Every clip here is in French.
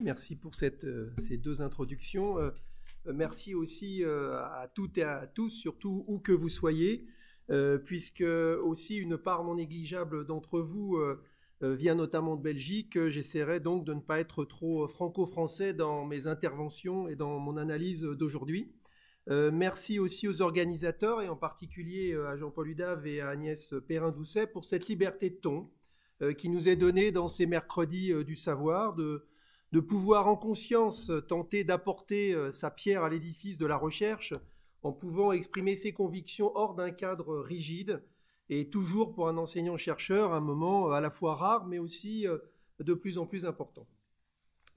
merci pour ces deux introductions. Merci aussi à toutes et à tous, surtout où que vous soyez, puisque aussi une part non négligeable d'entre vous vient notamment de Belgique. J'essaierai donc de ne pas être trop franco-français dans mes interventions et dans mon analyse d'aujourd'hui. Merci aussi aux organisateurs et en particulier à Jean-Paul Udave et à Agnès Perrin-Doucet pour cette liberté de ton qui nous est donnée dans ces mercredis du savoir, de pouvoir en conscience tenter d'apporter sa pierre à l'édifice de la recherche en pouvant exprimer ses convictions hors d'un cadre rigide et toujours pour un enseignant-chercheur un moment à la fois rare mais aussi de plus en plus important.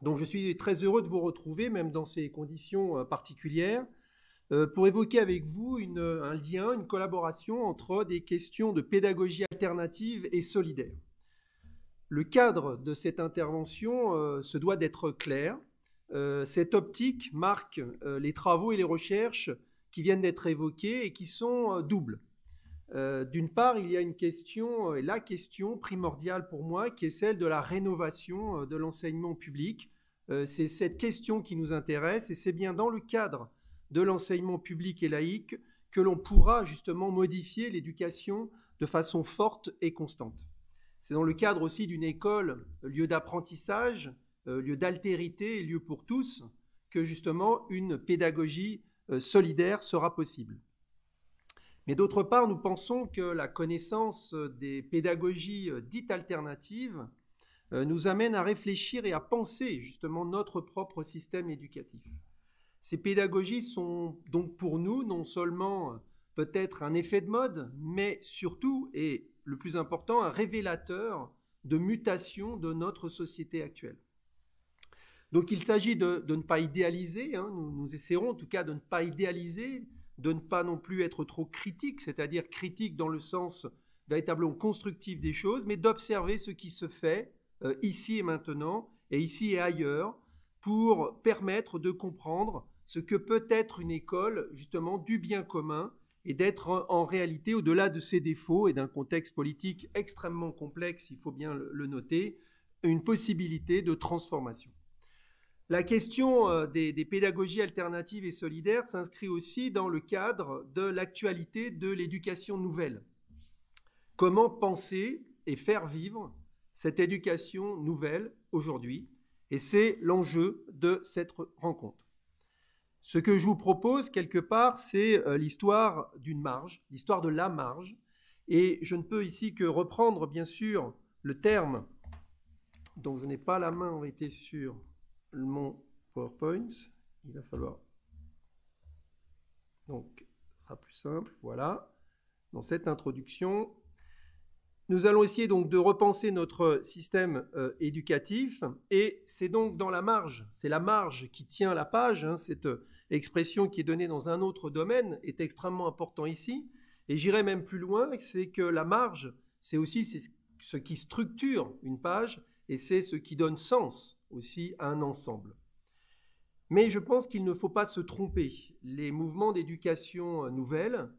Donc je suis très heureux de vous retrouver même dans ces conditions particulières pour évoquer avec vous un lien, une collaboration entre des questions de pédagogie alternative et solidaire. Le cadre de cette intervention se doit d'être clair. Cette optique marque les travaux et les recherches qui viennent d'être évoqués et qui sont doubles. D'une part, il y a une question, la question primordiale pour moi, qui est celle de la rénovation de l'enseignement public. C'est cette question qui nous intéresse et c'est bien dans le cadre de l'enseignement public et laïque que l'on pourra justement modifier l'éducation de façon forte et constante. C'est dans le cadre aussi d'une école, lieu d'apprentissage, lieu d'altérité et lieu pour tous, que justement une pédagogie solidaire sera possible. Mais d'autre part, nous pensons que la connaissance des pédagogies dites alternatives nous amène à réfléchir et à penser justement notre propre système éducatif. Ces pédagogies sont donc pour nous non seulement peut-être un effet de mode, mais surtout, et le plus important, un révélateur de mutation de notre société actuelle. Donc il s'agit de ne pas idéaliser, nous essaierons en tout cas de ne pas idéaliser, de ne pas non plus être trop critique, c'est-à-dire critique dans le sens véritablement constructif des choses, mais d'observer ce qui se fait ici et maintenant, et ici et ailleurs, pour permettre de comprendre ce que peut être une école justement du bien commun, et d'être en réalité, au-delà de ses défauts et d'un contexte politique extrêmement complexe, il faut bien le noter, une possibilité de transformation. La question des pédagogies alternatives et solidaires s'inscrit aussi dans le cadre de l'actualité de l'éducation nouvelle. Comment penser et faire vivre cette éducation nouvelle aujourd'hui? Et c'est l'enjeu de cette rencontre. Ce que je vous propose, quelque part, c'est l'histoire d'une marge, l'histoire de la marge. Et je ne peux ici que reprendre, bien sûr, le terme dont je n'ai pas la main, on était sur mon PowerPoint. Il va falloir... Donc, ce sera plus simple, voilà. Dans cette introduction, nous allons essayer donc de repenser notre système éducatif. Et c'est donc dans la marge, c'est la marge qui tient la page, cette expression qui est donnée dans un autre domaine est extrêmement important ici. Et j'irai même plus loin, c'est que la marge, c'est aussi ce qui structure une page et c'est ce qui donne sens aussi à un ensemble. Mais je pense qu'il ne faut pas se tromper. Les mouvements d'éducation nouvelle,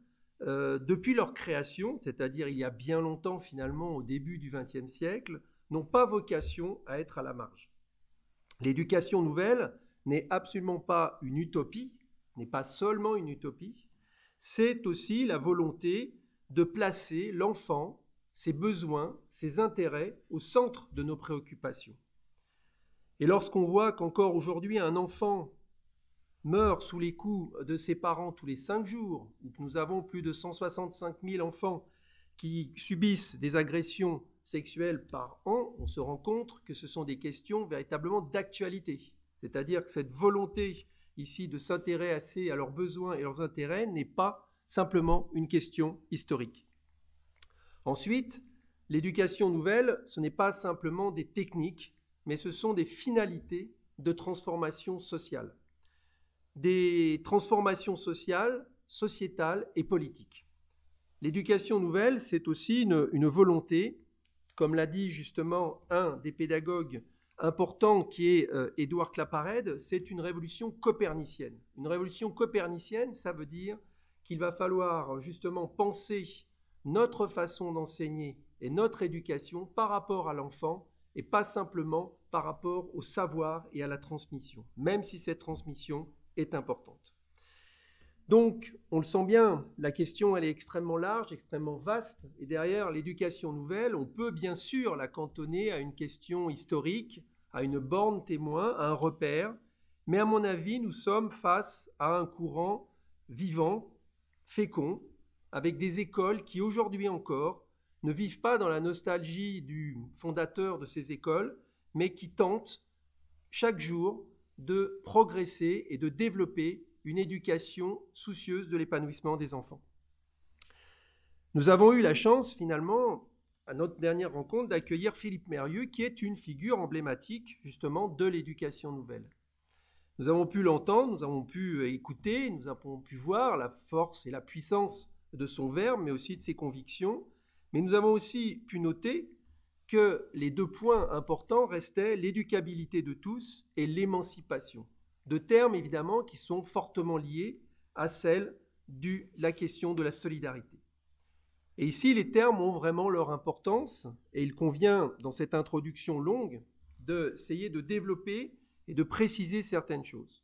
depuis leur création, c'est-à-dire il y a bien longtemps finalement au début du XXe siècle, n'ont pas vocation à être à la marge. L'éducation nouvelle n'est absolument pas une utopie, n'est pas seulement une utopie, c'est aussi la volonté de placer l'enfant, ses besoins, ses intérêts au centre de nos préoccupations. Et lorsqu'on voit qu'encore aujourd'hui un enfant meurt sous les coups de ses parents tous les 5 jours, ou que nous avons plus de 165 000 enfants qui subissent des agressions sexuelles par an, on se rend compte que ce sont des questions véritablement d'actualité. C'est-à-dire que cette volonté ici de s'intéresser à leurs besoins et leurs intérêts n'est pas simplement une question historique. Ensuite, l'éducation nouvelle, ce n'est pas simplement des techniques, mais ce sont des finalités de transformation sociale. Des transformations sociales, sociétales et politiques. L'éducation nouvelle, c'est aussi une volonté, comme l'a dit justement un des pédagogues important qui est Édouard Claparède, c'est une révolution copernicienne. Une révolution copernicienne, ça veut dire qu'il va falloir justement penser notre façon d'enseigner et notre éducation par rapport à l'enfant et pas simplement par rapport au savoir et à la transmission, même si cette transmission est importante. Donc, on le sent bien, la question elle est extrêmement large, extrêmement vaste, et derrière l'éducation nouvelle, on peut bien sûr la cantonner à une question historique, à une borne témoin, à un repère, mais à mon avis, nous sommes face à un courant vivant, fécond, avec des écoles qui aujourd'hui encore ne vivent pas dans la nostalgie du fondateur de ces écoles, mais qui tentent chaque jour de progresser et de développer une éducation soucieuse de l'épanouissement des enfants. Nous avons eu la chance, finalement, à notre dernière rencontre, d'accueillir Philippe Mérieux, qui est une figure emblématique, justement, de l'éducation nouvelle. Nous avons pu l'entendre, nous avons pu écouter, nous avons pu voir la force et la puissance de son verbe, mais aussi de ses convictions. Mais nous avons aussi pu noter que les deux points importants restaient l'éducabilité de tous et l'émancipation. Deux termes, évidemment, qui sont fortement liés à celle de la question de la solidarité. Et ici, les termes ont vraiment leur importance, et il convient, dans cette introduction longue, d'essayer de développer et de préciser certaines choses.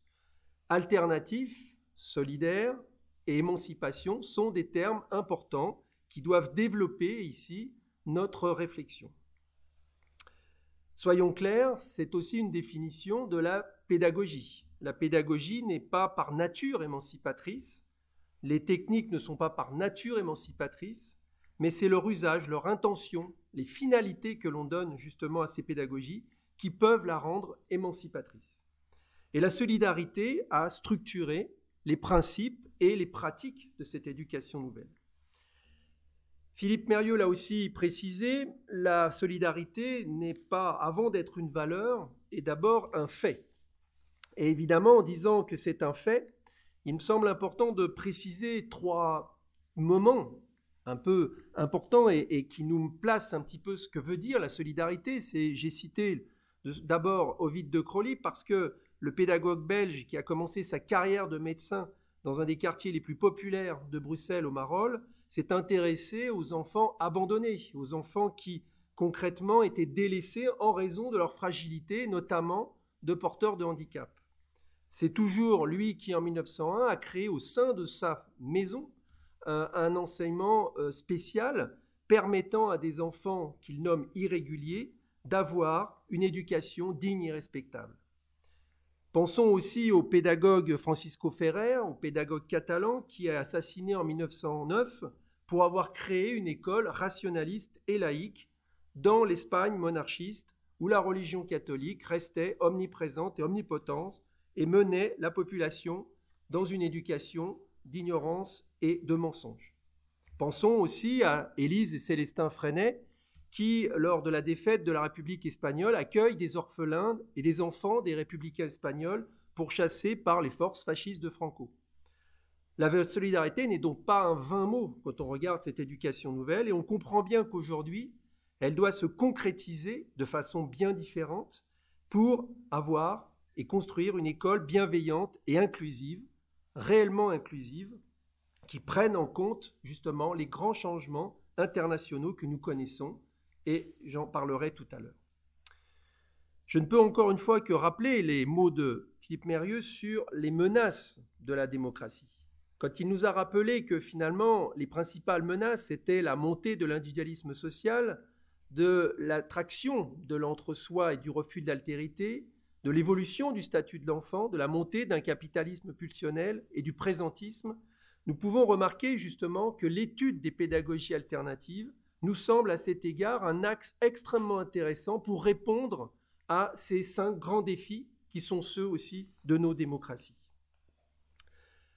Alternatif, solidaire et émancipation sont des termes importants qui doivent développer ici notre réflexion. Soyons clairs, c'est aussi une définition de la pédagogie. La pédagogie n'est pas par nature émancipatrice, les techniques ne sont pas par nature émancipatrices, mais c'est leur usage, leur intention, les finalités que l'on donne justement à ces pédagogies qui peuvent la rendre émancipatrice. Et la solidarité a structuré les principes et les pratiques de cette éducation nouvelle. Philippe Mérieux l'a aussi précisé, la solidarité n'est pas, avant d'être une valeur, est d'abord un fait. Et évidemment, en disant que c'est un fait, il me semble important de préciser trois moments un peu importants et qui nous placent un petit peu ce que veut dire la solidarité. J'ai cité d'abord Ovide de Crowley parce que le pédagogue belge qui a commencé sa carrière de médecin dans un des quartiers les plus populaires de Bruxelles au Marolles s'est intéressé aux enfants abandonnés, aux enfants qui concrètement étaient délaissés en raison de leur fragilité, notamment de porteurs de handicap. C'est toujours lui qui, en 1901, a créé au sein de sa maison un enseignement spécial permettant à des enfants qu'il nomme irréguliers d'avoir une éducation digne et respectable. Pensons aussi au pédagogue Francisco Ferrer, au pédagogue catalan qui a assassiné en 1909 pour avoir créé une école rationaliste et laïque dans l'Espagne monarchiste où la religion catholique restait omniprésente et omnipotente et menait la population dans une éducation d'ignorance et de mensonge. Pensons aussi à Élise et Célestin Freinet qui, lors de la défaite de la République espagnole, accueillent des orphelins et des enfants des républicains espagnols pourchassés par les forces fascistes de Franco. La solidarité n'est donc pas un vain mot quand on regarde cette éducation nouvelle et on comprend bien qu'aujourd'hui, elle doit se concrétiser de façon bien différente pour avoir et construire une école bienveillante et inclusive, réellement inclusive, qui prenne en compte justement les grands changements internationaux que nous connaissons et j'en parlerai tout à l'heure. Je ne peux encore une fois que rappeler les mots de Philippe Mérieux sur les menaces de la démocratie. Quand il nous a rappelé que finalement les principales menaces étaient la montée de l'individualisme social, de l'attraction de l'entre-soi et du refus de l'altérité, de l'évolution du statut de l'enfant, de la montée d'un capitalisme pulsionnel et du présentisme, nous pouvons remarquer justement que l'étude des pédagogies alternatives nous semble à cet égard un axe extrêmement intéressant pour répondre à ces 5 grands défis qui sont ceux aussi de nos démocraties.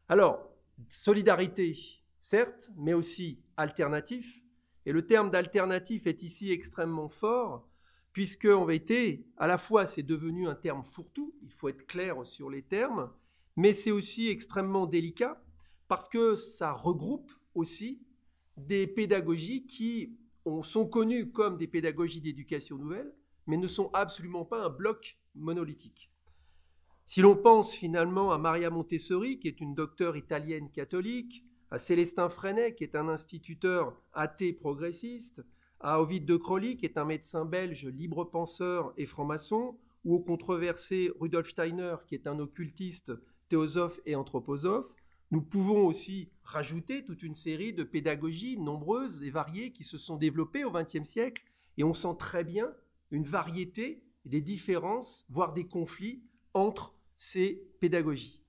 Alors, solidarité, certes, mais aussi alternatif. Et le terme d'alternatif est ici extrêmement fort, puisque en vérité, à la fois c'est devenu un terme fourre-tout, il faut être clair sur les termes, mais c'est aussi extrêmement délicat, parce que ça regroupe aussi des pédagogies qui sont connues comme des pédagogies d'éducation nouvelle, mais ne sont absolument pas un bloc monolithique. Si l'on pense finalement à Maria Montessori, qui est une docteure italienne catholique, à Célestin Freinet, qui est un instituteur athée progressiste, à Ovide de Crowley, qui est un médecin belge, libre penseur et franc-maçon, ou au controversé Rudolf Steiner, qui est un occultiste, théosophe et anthroposophe. Nous pouvons aussi rajouter toute une série de pédagogies nombreuses et variées qui se sont développées au XXe siècle, et on sent très bien une variété, des différences, voire des conflits entre ces pédagogies.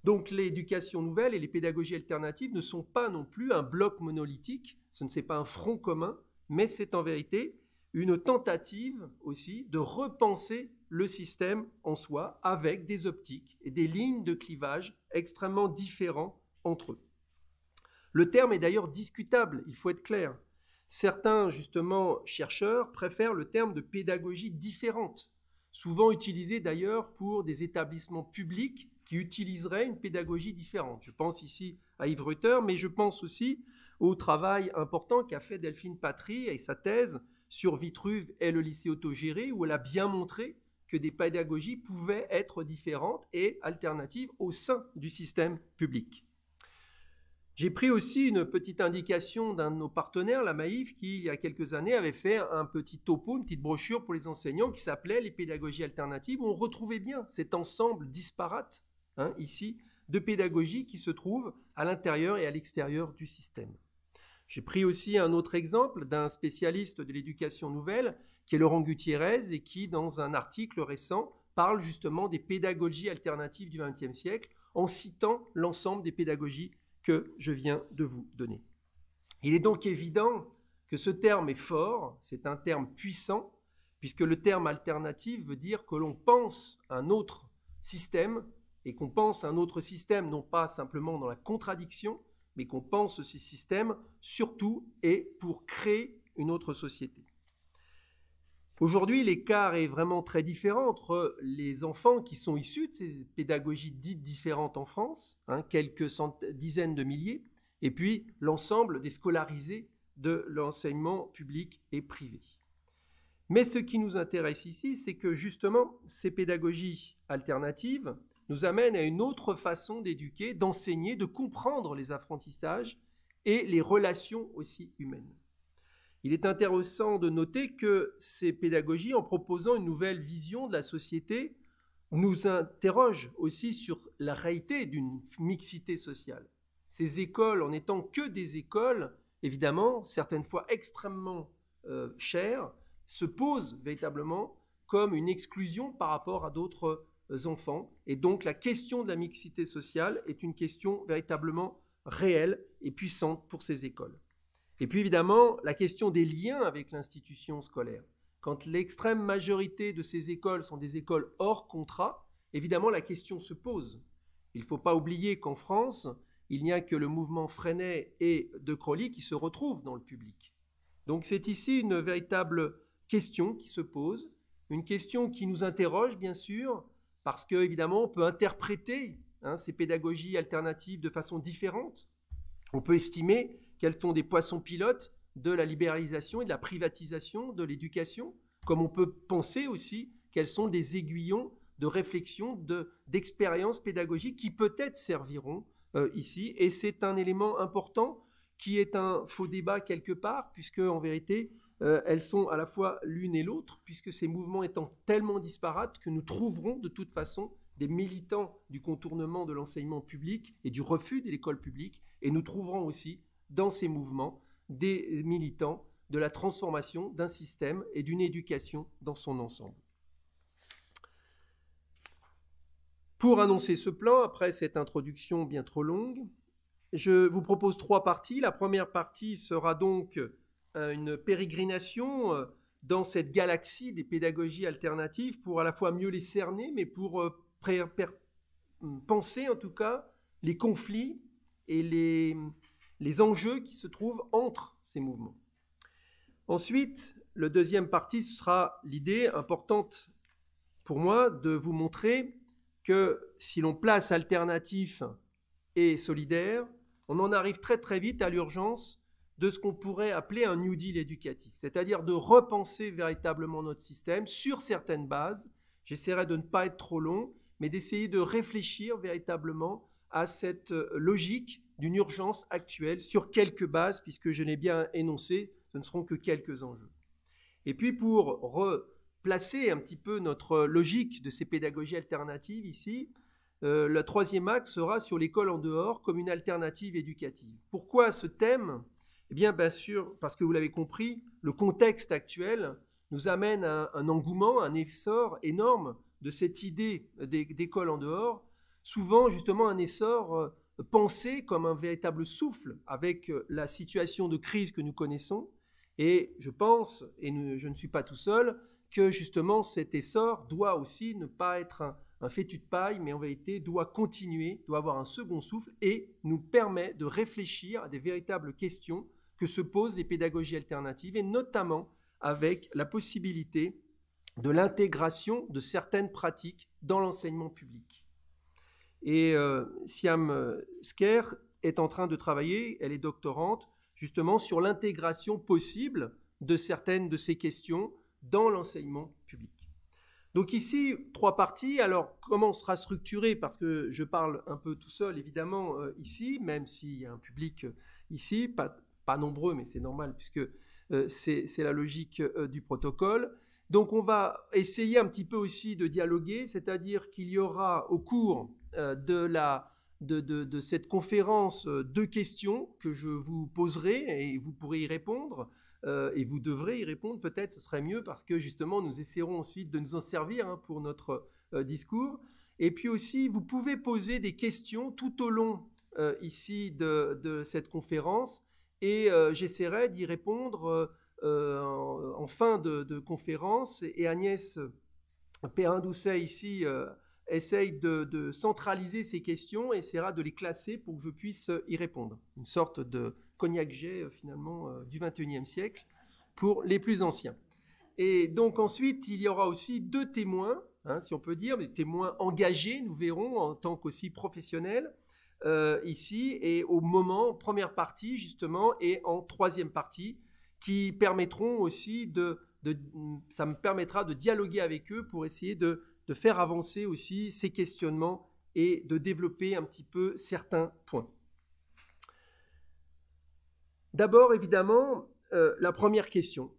Donc l'éducation nouvelle et les pédagogies alternatives ne sont pas non plus un bloc monolithique, ce n'est pas un front commun, mais c'est en vérité une tentative aussi de repenser le système en soi avec des optiques et des lignes de clivage extrêmement différents entre eux. Le terme est d'ailleurs discutable, il faut être clair. Certains, justement, chercheurs préfèrent le terme de pédagogie différente, souvent utilisé d'ailleurs pour des établissements publics qui utiliseraient une pédagogie différente. Je pense ici à Yves Ruther, mais je pense aussi au travail important qu'a fait Delphine Patry et sa thèse sur Vitruve et le lycée autogéré, où elle a bien montré que des pédagogies pouvaient être différentes et alternatives au sein du système public. J'ai pris aussi une petite indication d'un de nos partenaires, la Maïf, qui, il y a quelques années, avait fait un petit topo, une petite brochure pour les enseignants qui s'appelait « Les pédagogies alternatives », où on retrouvait bien cet ensemble disparate, ici, de pédagogies qui se trouvent à l'intérieur et à l'extérieur du système. J'ai pris aussi un autre exemple d'un spécialiste de l'éducation nouvelle, qui est Laurent Gutiérrez, et qui, dans un article récent, parle justement des pédagogies alternatives du XXe siècle, en citant l'ensemble des pédagogies que je viens de vous donner. Il est donc évident que ce terme est fort, c'est un terme puissant, puisque le terme alternative veut dire que l'on pense un autre système, et qu'on pense un autre système non pas simplement dans la contradiction, mais qu'on pense ce système surtout et pour créer une autre société. Aujourd'hui, l'écart est vraiment très différent entre les enfants qui sont issus de ces pédagogies dites différentes en France, quelques dizaines de milliers, et puis l'ensemble des scolarisés de l'enseignement public et privé. Mais ce qui nous intéresse ici, c'est que justement, ces pédagogies alternatives nous amènent à une autre façon d'éduquer, d'enseigner, de comprendre les apprentissages et les relations aussi humaines. Il est intéressant de noter que ces pédagogies, en proposant une nouvelle vision de la société, nous interrogent aussi sur la réalité d'une mixité sociale. Ces écoles, en étant que des écoles, évidemment, certaines fois extrêmement chères, se posent véritablement comme une exclusion par rapport à d'autres enfants. Et donc la question de la mixité sociale est une question véritablement réelle et puissante pour ces écoles. Et puis évidemment, la question des liens avec l'institution scolaire. Quand l'extrême majorité de ces écoles sont des écoles hors contrat, évidemment la question se pose. Il ne faut pas oublier qu'en France, il n'y a que le mouvement Freinet et de Crowley qui se retrouvent dans le public. Donc c'est ici une véritable question qui se pose, une question qui nous interroge bien sûr, parce qu'évidemment on peut interpréter ces pédagogies alternatives de façon différente. On peut estimer qu'elles sont des poissons pilotes de la libéralisation et de la privatisation de l'éducation, comme on peut penser aussi qu'elles sont des aiguillons de réflexion, d'expériences pédagogiques qui peut-être serviront ici. Et c'est un élément important qui est un faux débat quelque part, puisque en vérité, elles sont à la fois l'une et l'autre, puisque ces mouvements étant tellement disparates que nous trouverons de toute façon des militants du contournement de l'enseignement public et du refus de l'école publique, et nous trouverons aussi dans ces mouvements des militants de la transformation d'un système et d'une éducation dans son ensemble. Pour annoncer ce plan, après cette introduction bien trop longue, je vous propose 3 parties. La première partie sera donc une pérégrination dans cette galaxie des pédagogies alternatives pour à la fois mieux les cerner, mais pour penser en tout cas les conflits et les enjeux qui se trouvent entre ces mouvements. Ensuite, la deuxième partie sera l'idée importante pour moi de vous montrer que si l'on place alternatif et solidaire, on en arrive très très vite à l'urgence de ce qu'on pourrait appeler un New Deal éducatif, c'est-à-dire de repenser véritablement notre système sur certaines bases. J'essaierai de ne pas être trop long, mais d'essayer de réfléchir véritablement à cette logique d'une urgence actuelle sur quelques bases, puisque je l'ai bien énoncé, ce ne seront que quelques enjeux. Et puis pour replacer un petit peu notre logique de ces pédagogies alternatives ici, le troisième axe sera sur l'école en dehors comme une alternative éducative. Pourquoi ce thème? Eh bien sûr, parce que vous l'avez compris, le contexte actuel nous amène à un engouement, un essor énorme de cette idée d'école en dehors, souvent justement un essor pensé comme un véritable souffle avec la situation de crise que nous connaissons. Et je pense, et je ne suis pas tout seul, que justement cet essor doit aussi ne pas être un fétu de paille, mais en vérité doit continuer, doit avoir un second souffle et nous permet de réfléchir à des véritables questions que se posent les pédagogies alternatives, et notamment avec la possibilité de l'intégration de certaines pratiques dans l'enseignement public. Et Siam Sker est en train de travailler, elle est doctorante, justement sur l'intégration possible de certaines de ces questions dans l'enseignement public. Donc ici, 3 parties. Alors, comment sera structuré? Parce que je parle un peu tout seul, évidemment, ici, même s'il y a un public ici, pas nombreux, mais c'est normal, puisque c'est la logique du protocole. Donc, on va essayer un petit peu aussi de dialoguer, c'est-à-dire qu'il y aura au cours de cette conférence 2 questions que je vous poserai et vous pourrez y répondre. Et vous devrez y répondre, peut-être, ce serait mieux, parce que justement, nous essaierons ensuite de nous en servir pour notre discours. Et puis aussi, vous pouvez poser des questions tout au long ici de cette conférence, et j'essaierai d'y répondre en fin de conférence. Et Agnès Perrin-Doucet, ici, essaye de centraliser ces questions et essaiera de les classer pour que je puisse y répondre. Une sorte de cognac-jet, finalement, du XXIe siècle pour les plus anciens. Et donc ensuite, il y aura aussi 2 témoins, si on peut dire, des témoins engagés, nous verrons, en tant qu'aussi professionnels, ici, et au moment, première partie, justement, et en 3e partie, qui permettront aussi ça me permettra de dialoguer avec eux pour essayer de faire avancer aussi ces questionnements et de développer un petit peu certains points. D'abord, évidemment, la première question,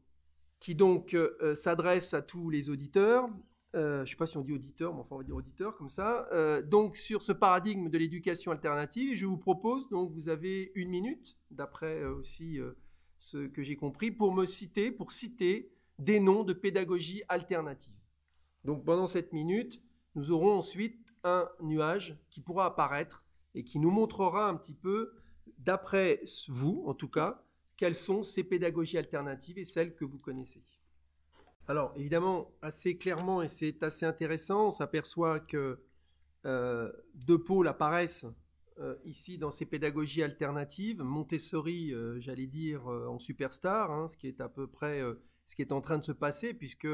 qui donc s'adresse à tous les auditeurs. Je ne sais pas si on dit auditeurs, mais enfin on va dire auditeurs comme ça. Donc sur ce paradigme de l'éducation alternative, je vous propose, donc vous avez 1 minute, d'après aussi ce que j'ai compris, pour citer des noms de pédagogie alternative. Donc pendant cette minute, nous aurons ensuite un nuage qui pourra apparaître et qui nous montrera un petit peu, d'après vous en tout cas, quelles sont ces pédagogies alternatives et celles que vous connaissez. Alors évidemment, assez clairement, et c'est assez intéressant, on s'aperçoit que 2 pôles apparaissent ici dans ces pédagogies alternatives. Montessori, j'allais dire, en superstar, ce qui est à peu près ce qui est en train de se passer, puisque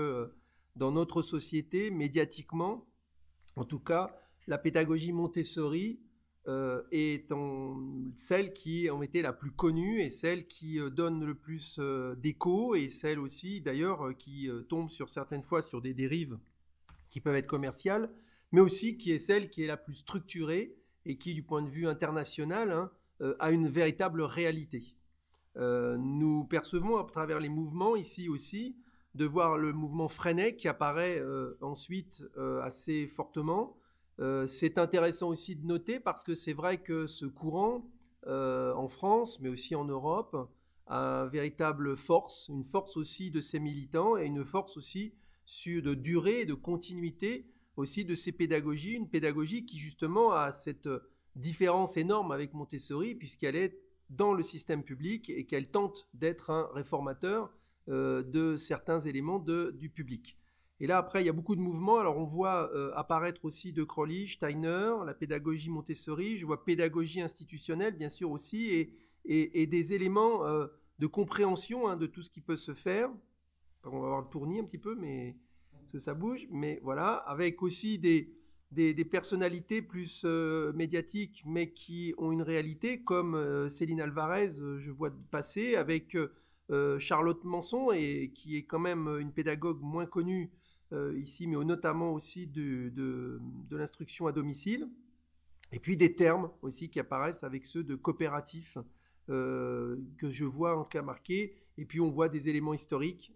dans notre société, médiatiquement, en tout cas, la pédagogie Montessori est celle qui en était la plus connue et celle qui donne le plus d'écho, et celle aussi, d'ailleurs, qui tombe certaines fois sur des dérives qui peuvent être commerciales, mais aussi qui est celle qui est la plus structurée et qui, du point de vue international, a une véritable réalité. Nous percevons à travers les mouvements ici aussi, de voir le mouvement Freinet qui apparaît ensuite assez fortement. C'est intéressant aussi de noter, parce que c'est vrai que ce courant, en France, mais aussi en Europe, a une véritable force, une force aussi de ses militants et une force aussi de durée et de continuité aussi de ces pédagogies, une pédagogie qui justement a cette différence énorme avec Montessori, puisqu'elle est dans le système public et qu'elle tente d'être un réformateur de certains éléments du public. Et là, après, il y a beaucoup de mouvements. Alors, on voit apparaître aussi De Crowley, Steiner, la pédagogie Montessori. Je vois pédagogie institutionnelle, bien sûr, aussi, et des éléments de compréhension de tout ce qui peut se faire. On va avoir le tournis un petit peu, mais ça bouge. Mais voilà, avec aussi des personnalités plus médiatiques, mais qui ont une réalité, comme Céline Alvarez, je vois passer, avec Charlotte Manson, et qui est quand même une pédagogue moins connue ici, mais notamment aussi de l'instruction à domicile. Et puis des termes aussi qui apparaissent avec ceux de coopératif que je vois en tout cas marqués. Et puis on voit des éléments historiques,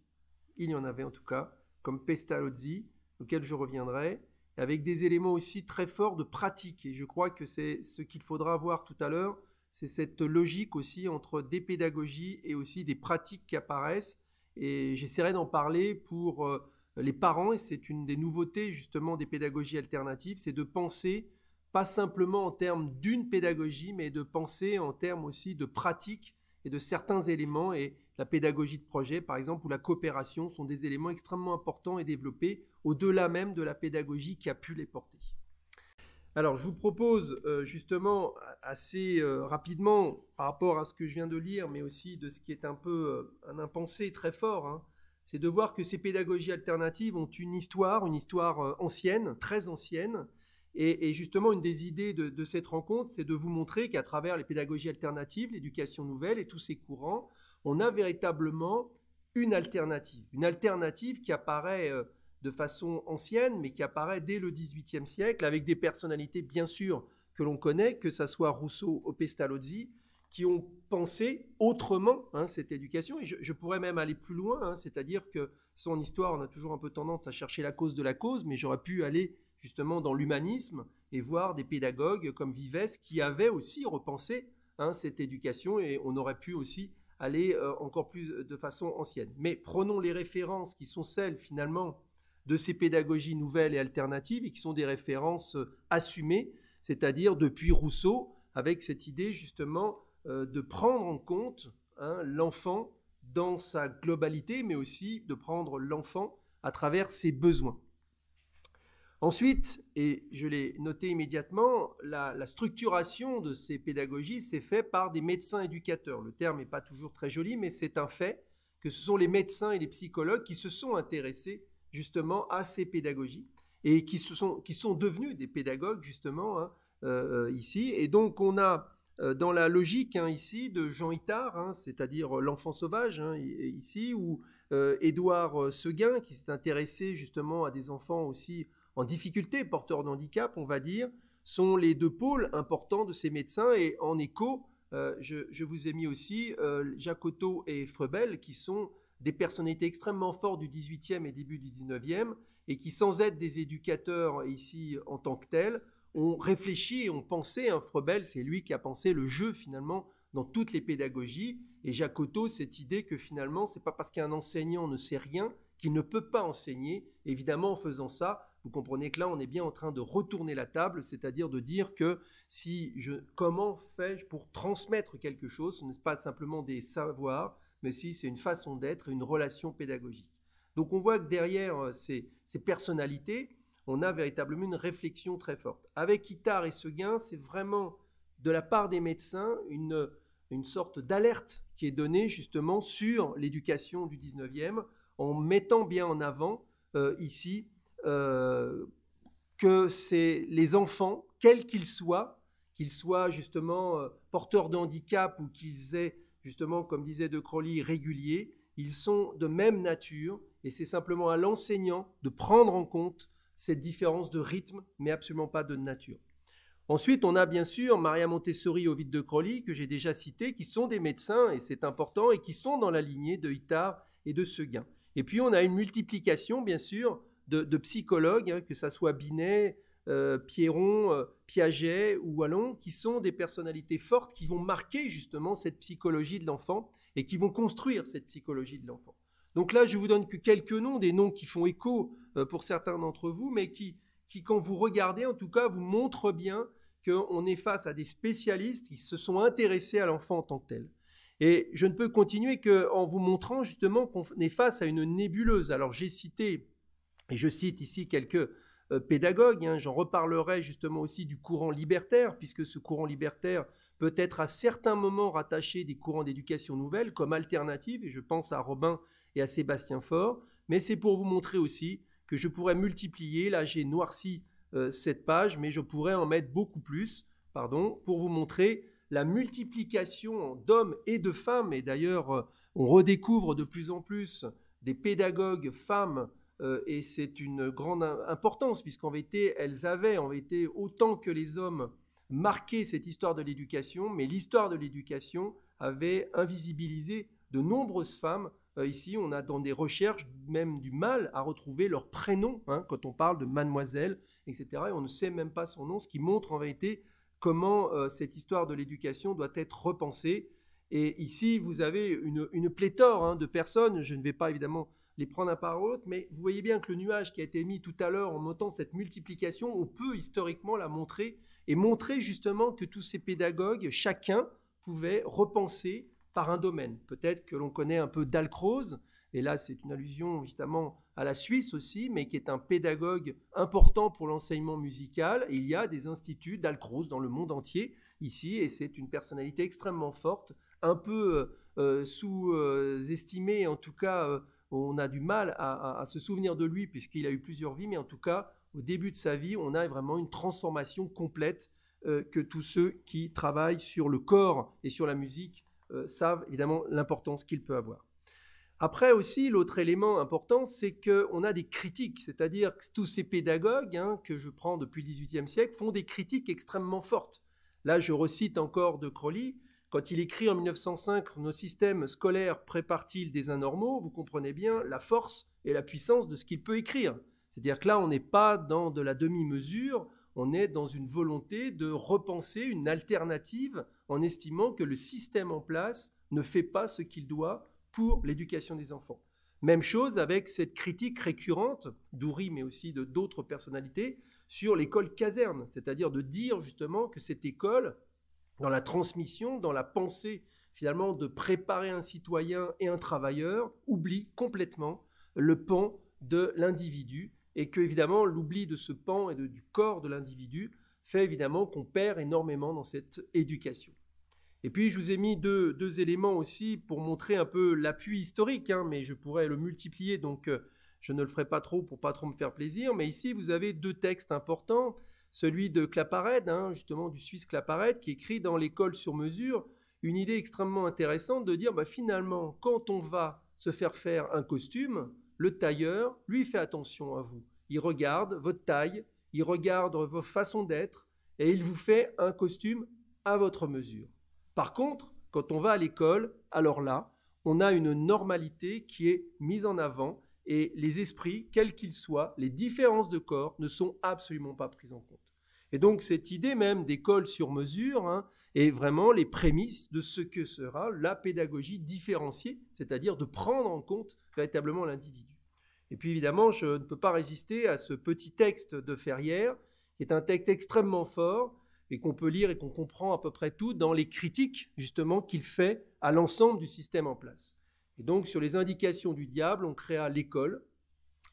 il y en avait en tout cas, comme Pestalozzi, auquel je reviendrai, avec des éléments aussi très forts de pratique. Et je crois que c'est ce qu'il faudra voir tout à l'heure, c'est cette logique aussi entre des pédagogies et aussi des pratiques qui apparaissent. Et j'essaierai d'en parler pour les parents, et c'est une des nouveautés justement des pédagogies alternatives, c'est de penser pas simplement en termes d'une pédagogie, mais de penser en termes aussi de pratiques et de certains éléments. Et la pédagogie de projet, par exemple, ou la coopération sont des éléments extrêmement importants et développés au-delà même de la pédagogie qui a pu les porter. Alors, je vous propose justement assez rapidement, par rapport à ce que je viens de lire, mais aussi de ce qui est un peu un impensé très fort, hein, c'est de voir que ces pédagogies alternatives ont une histoire ancienne, très ancienne. Et justement, une des idées de cette rencontre, c'est de vous montrer qu'à travers les pédagogies alternatives, l'éducation nouvelle et tous ces courants, on a véritablement une alternative qui apparaît de façon ancienne, mais qui apparaît dès le XVIIIe siècle, avec des personnalités bien sûr que l'on connaît, que ce soit Rousseau ou Pestalozzi, qui ont pensé autrement cette éducation. Et je pourrais même aller plus loin, c'est-à-dire que en histoire, on a toujours un peu tendance à chercher la cause de la cause, mais j'aurais pu aller justement dans l'humanisme et voir des pédagogues comme Vives qui avaient aussi repensé cette éducation, et on aurait pu aussi aller encore plus de façon ancienne. Mais prenons les références qui sont celles finalement de ces pédagogies nouvelles et alternatives et qui sont des références assumées, c'est-à-dire depuis Rousseau, avec cette idée justement de prendre en compte l'enfant dans sa globalité, mais aussi de prendre l'enfant à travers ses besoins. Ensuite, et je l'ai noté immédiatement, la structuration de ces pédagogies s'est faite par des médecins éducateurs. Le terme n'est pas toujours très joli, mais c'est un fait que ce sont les médecins et les psychologues qui se sont intéressés justement à ces pédagogies et qui sont devenus des pédagogues justement ici. Et donc on a dans la logique ici de Jean Itard, c'est-à-dire l'enfant sauvage ici, ou Édouard Seguin qui s'est intéressé justement à des enfants aussi en difficulté, porteurs de handicap, on va dire, sont les deux pôles importants de ces médecins. Et en écho, je vous ai mis aussi Jacotot et Froebel, qui sont des personnalités extrêmement fortes du XVIIIe et début du XIXe, et qui, sans être des éducateurs ici en tant que tels, ont réfléchi et ont pensé. Froebel, c'est lui qui a pensé le jeu finalement dans toutes les pédagogies, et Jacotot, cette idée que finalement, c'est pas parce qu'un enseignant ne sait rien qu'il ne peut pas enseigner. Évidemment, en faisant ça, vous comprenez que là, on est bien en train de retourner la table, c'est-à-dire de dire que comment fais-je pour transmettre quelque chose? Ce n'est pas simplement des savoirs, mais si c'est une façon d'être, une relation pédagogique. Donc on voit que derrière ces personnalités, on a véritablement une réflexion très forte. Avec Itard et Seguin, c'est vraiment de la part des médecins une sorte d'alerte qui est donnée justement sur l'éducation du 19e, en mettant bien en avant ici que c'est les enfants, quels qu'ils soient justement porteurs de handicap ou qu'ils aient justement, comme disait De Crowley, réguliers, ils sont de même nature, et c'est simplement à l'enseignant de prendre en compte cette différence de rythme, mais absolument pas de nature. Ensuite, on a bien sûr Maria Montessori, Ovid de Crowley, que j'ai déjà cité, qui sont des médecins, et c'est important, et qui sont dans la lignée de Itard et de Seguin. Et puis, on a une multiplication, bien sûr, de psychologues, que ce soit Binet, Pierron, Piaget ou Wallon, qui sont des personnalités fortes qui vont marquer justement cette psychologie de l'enfant et qui vont construire cette psychologie de l'enfant. Donc là, je vous donne que quelques noms, des noms qui font écho pour certains d'entre vous, mais qui, quand vous regardez, en tout cas, vous montrent bien qu'on est face à des spécialistes qui se sont intéressés à l'enfant en tant que tel. Et je ne peux continuer qu'en vous montrant justement qu'on est face à une nébuleuse. Alors j'ai cité, et je cite ici quelques pédagogues, j'en reparlerai justement aussi du courant libertaire, puisque ce courant libertaire peut être à certains moments rattaché des courants d'éducation nouvelle comme alternative, et je pense à Robin et à Sébastien Faure, mais c'est pour vous montrer aussi que je pourrais multiplier, là j'ai noirci cette page, mais je pourrais en mettre beaucoup plus, pour vous montrer la multiplication d'hommes et de femmes, et d'ailleurs on redécouvre de plus en plus des pédagogues femmes, et c'est une grande importance, puisqu'en vérité, elles avaient, autant que les hommes, marqué cette histoire de l'éducation, mais l'histoire de l'éducation avait invisibilisé de nombreuses femmes. Ici, on a dans des recherches même du mal à retrouver leur prénom, hein, quand on parle de mademoiselle, etc. Et on ne sait même pas son nom, ce qui montre en vérité comment cette histoire de l'éducation doit être repensée. Et ici, vous avez une pléthore, hein, de personnes. Je ne vais pas évidemment les prendre un par l'autre, mais vous voyez bien que le nuage qui a été mis tout à l'heure en montant cette multiplication, on peut historiquement la montrer et montrer justement que tous ces pédagogues, chacun pouvait repenser par un domaine. Peut-être que l'on connaît un peu Dalcroze, et là c'est une allusion évidemment à la Suisse aussi, mais qui est un pédagogue important pour l'enseignement musical. Et il y a des instituts Dalcroze dans le monde entier ici, et c'est une personnalité extrêmement forte, un peu sous-estimée, en tout cas on a du mal à se souvenir de lui puisqu'il a eu plusieurs vies, mais en tout cas au début de sa vie on a vraiment une transformation complète que tous ceux qui travaillent sur le corps et sur la musique savent évidemment l'importance qu'il peut avoir. Après aussi, l'autre élément important, c'est qu'on a des critiques, c'est-à-dire que tous ces pédagogues, hein, que je prends depuis le XVIIIe siècle, font des critiques extrêmement fortes. Là, je recite encore de Crowley, quand il écrit en 1905 « Nos systèmes scolaires préparent-ils des anormaux ?» Vous comprenez bien la force et la puissance de ce qu'il peut écrire. C'est-à-dire que là, on n'est pas dans de la demi-mesure, on est dans une volonté de repenser une alternative en estimant que le système en place ne fait pas ce qu'il doit pour l'éducation des enfants. Même chose avec cette critique récurrente d'Oury, mais aussi de d'autres personnalités, sur l'école caserne, c'est-à-dire de dire justement que cette école, dans la transmission, dans la pensée finalement de préparer un citoyen et un travailleur, oublie complètement le pan de l'individu, et que évidemment l'oubli de ce pan et du corps de l'individu fait évidemment qu'on perd énormément dans cette éducation. Et puis, je vous ai mis deux éléments aussi pour montrer un peu l'appui historique, hein, mais je pourrais le multiplier, donc je ne le ferai pas trop pour pas trop me faire plaisir. Mais ici, vous avez deux textes importants. Celui de Claparède, hein, justement du Suisse Claparède, qui écrit dans l'école sur mesure une idée extrêmement intéressante de dire, finalement, quand on va se faire un costume, le tailleur, lui, fait attention à vous. Il regarde votre taille, il regarde vos façons d'être, et il vous fait un costume à votre mesure. Par contre, quand on va à l'école, alors là, on a une normalité qui est mise en avant et les esprits, quels qu'ils soient, les différences de corps ne sont absolument pas prises en compte. Et donc cette idée même d'école sur mesure, hein, est vraiment les prémices de ce que sera la pédagogie différenciée, c'est-à-dire de prendre en compte véritablement l'individu. Et puis évidemment, je ne peux pas résister à ce petit texte de Ferrière, qui est un texte extrêmement fort, et qu'on peut lire et qu'on comprend à peu près tout dans les critiques justement qu'il fait à l'ensemble du système en place. Et donc sur les indications du diable, on créa l'école.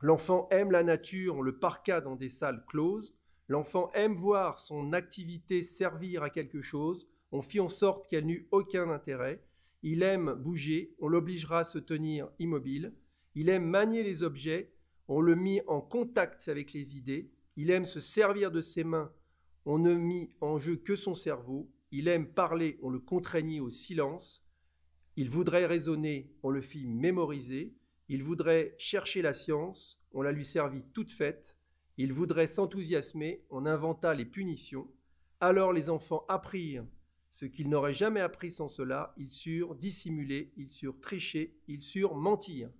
L'enfant aime la nature, on le parqua dans des salles closes. L'enfant aime voir son activité servir à quelque chose, on fit en sorte qu'elle n'eût aucun intérêt. Il aime bouger, on l'obligera à se tenir immobile. Il aime manier les objets, on le mit en contact avec les idées. Il aime se servir de ses mains, on ne mit en jeu que son cerveau. Il aime parler, on le contraignit au silence. Il voudrait raisonner, on le fit mémoriser. Il voudrait chercher la science, on la lui servit toute faite. Il voudrait s'enthousiasmer, on inventa les punitions. Alors les enfants apprirent ce qu'ils n'auraient jamais appris sans cela. Ils surent dissimuler, ils surent tricher, ils surent mentir.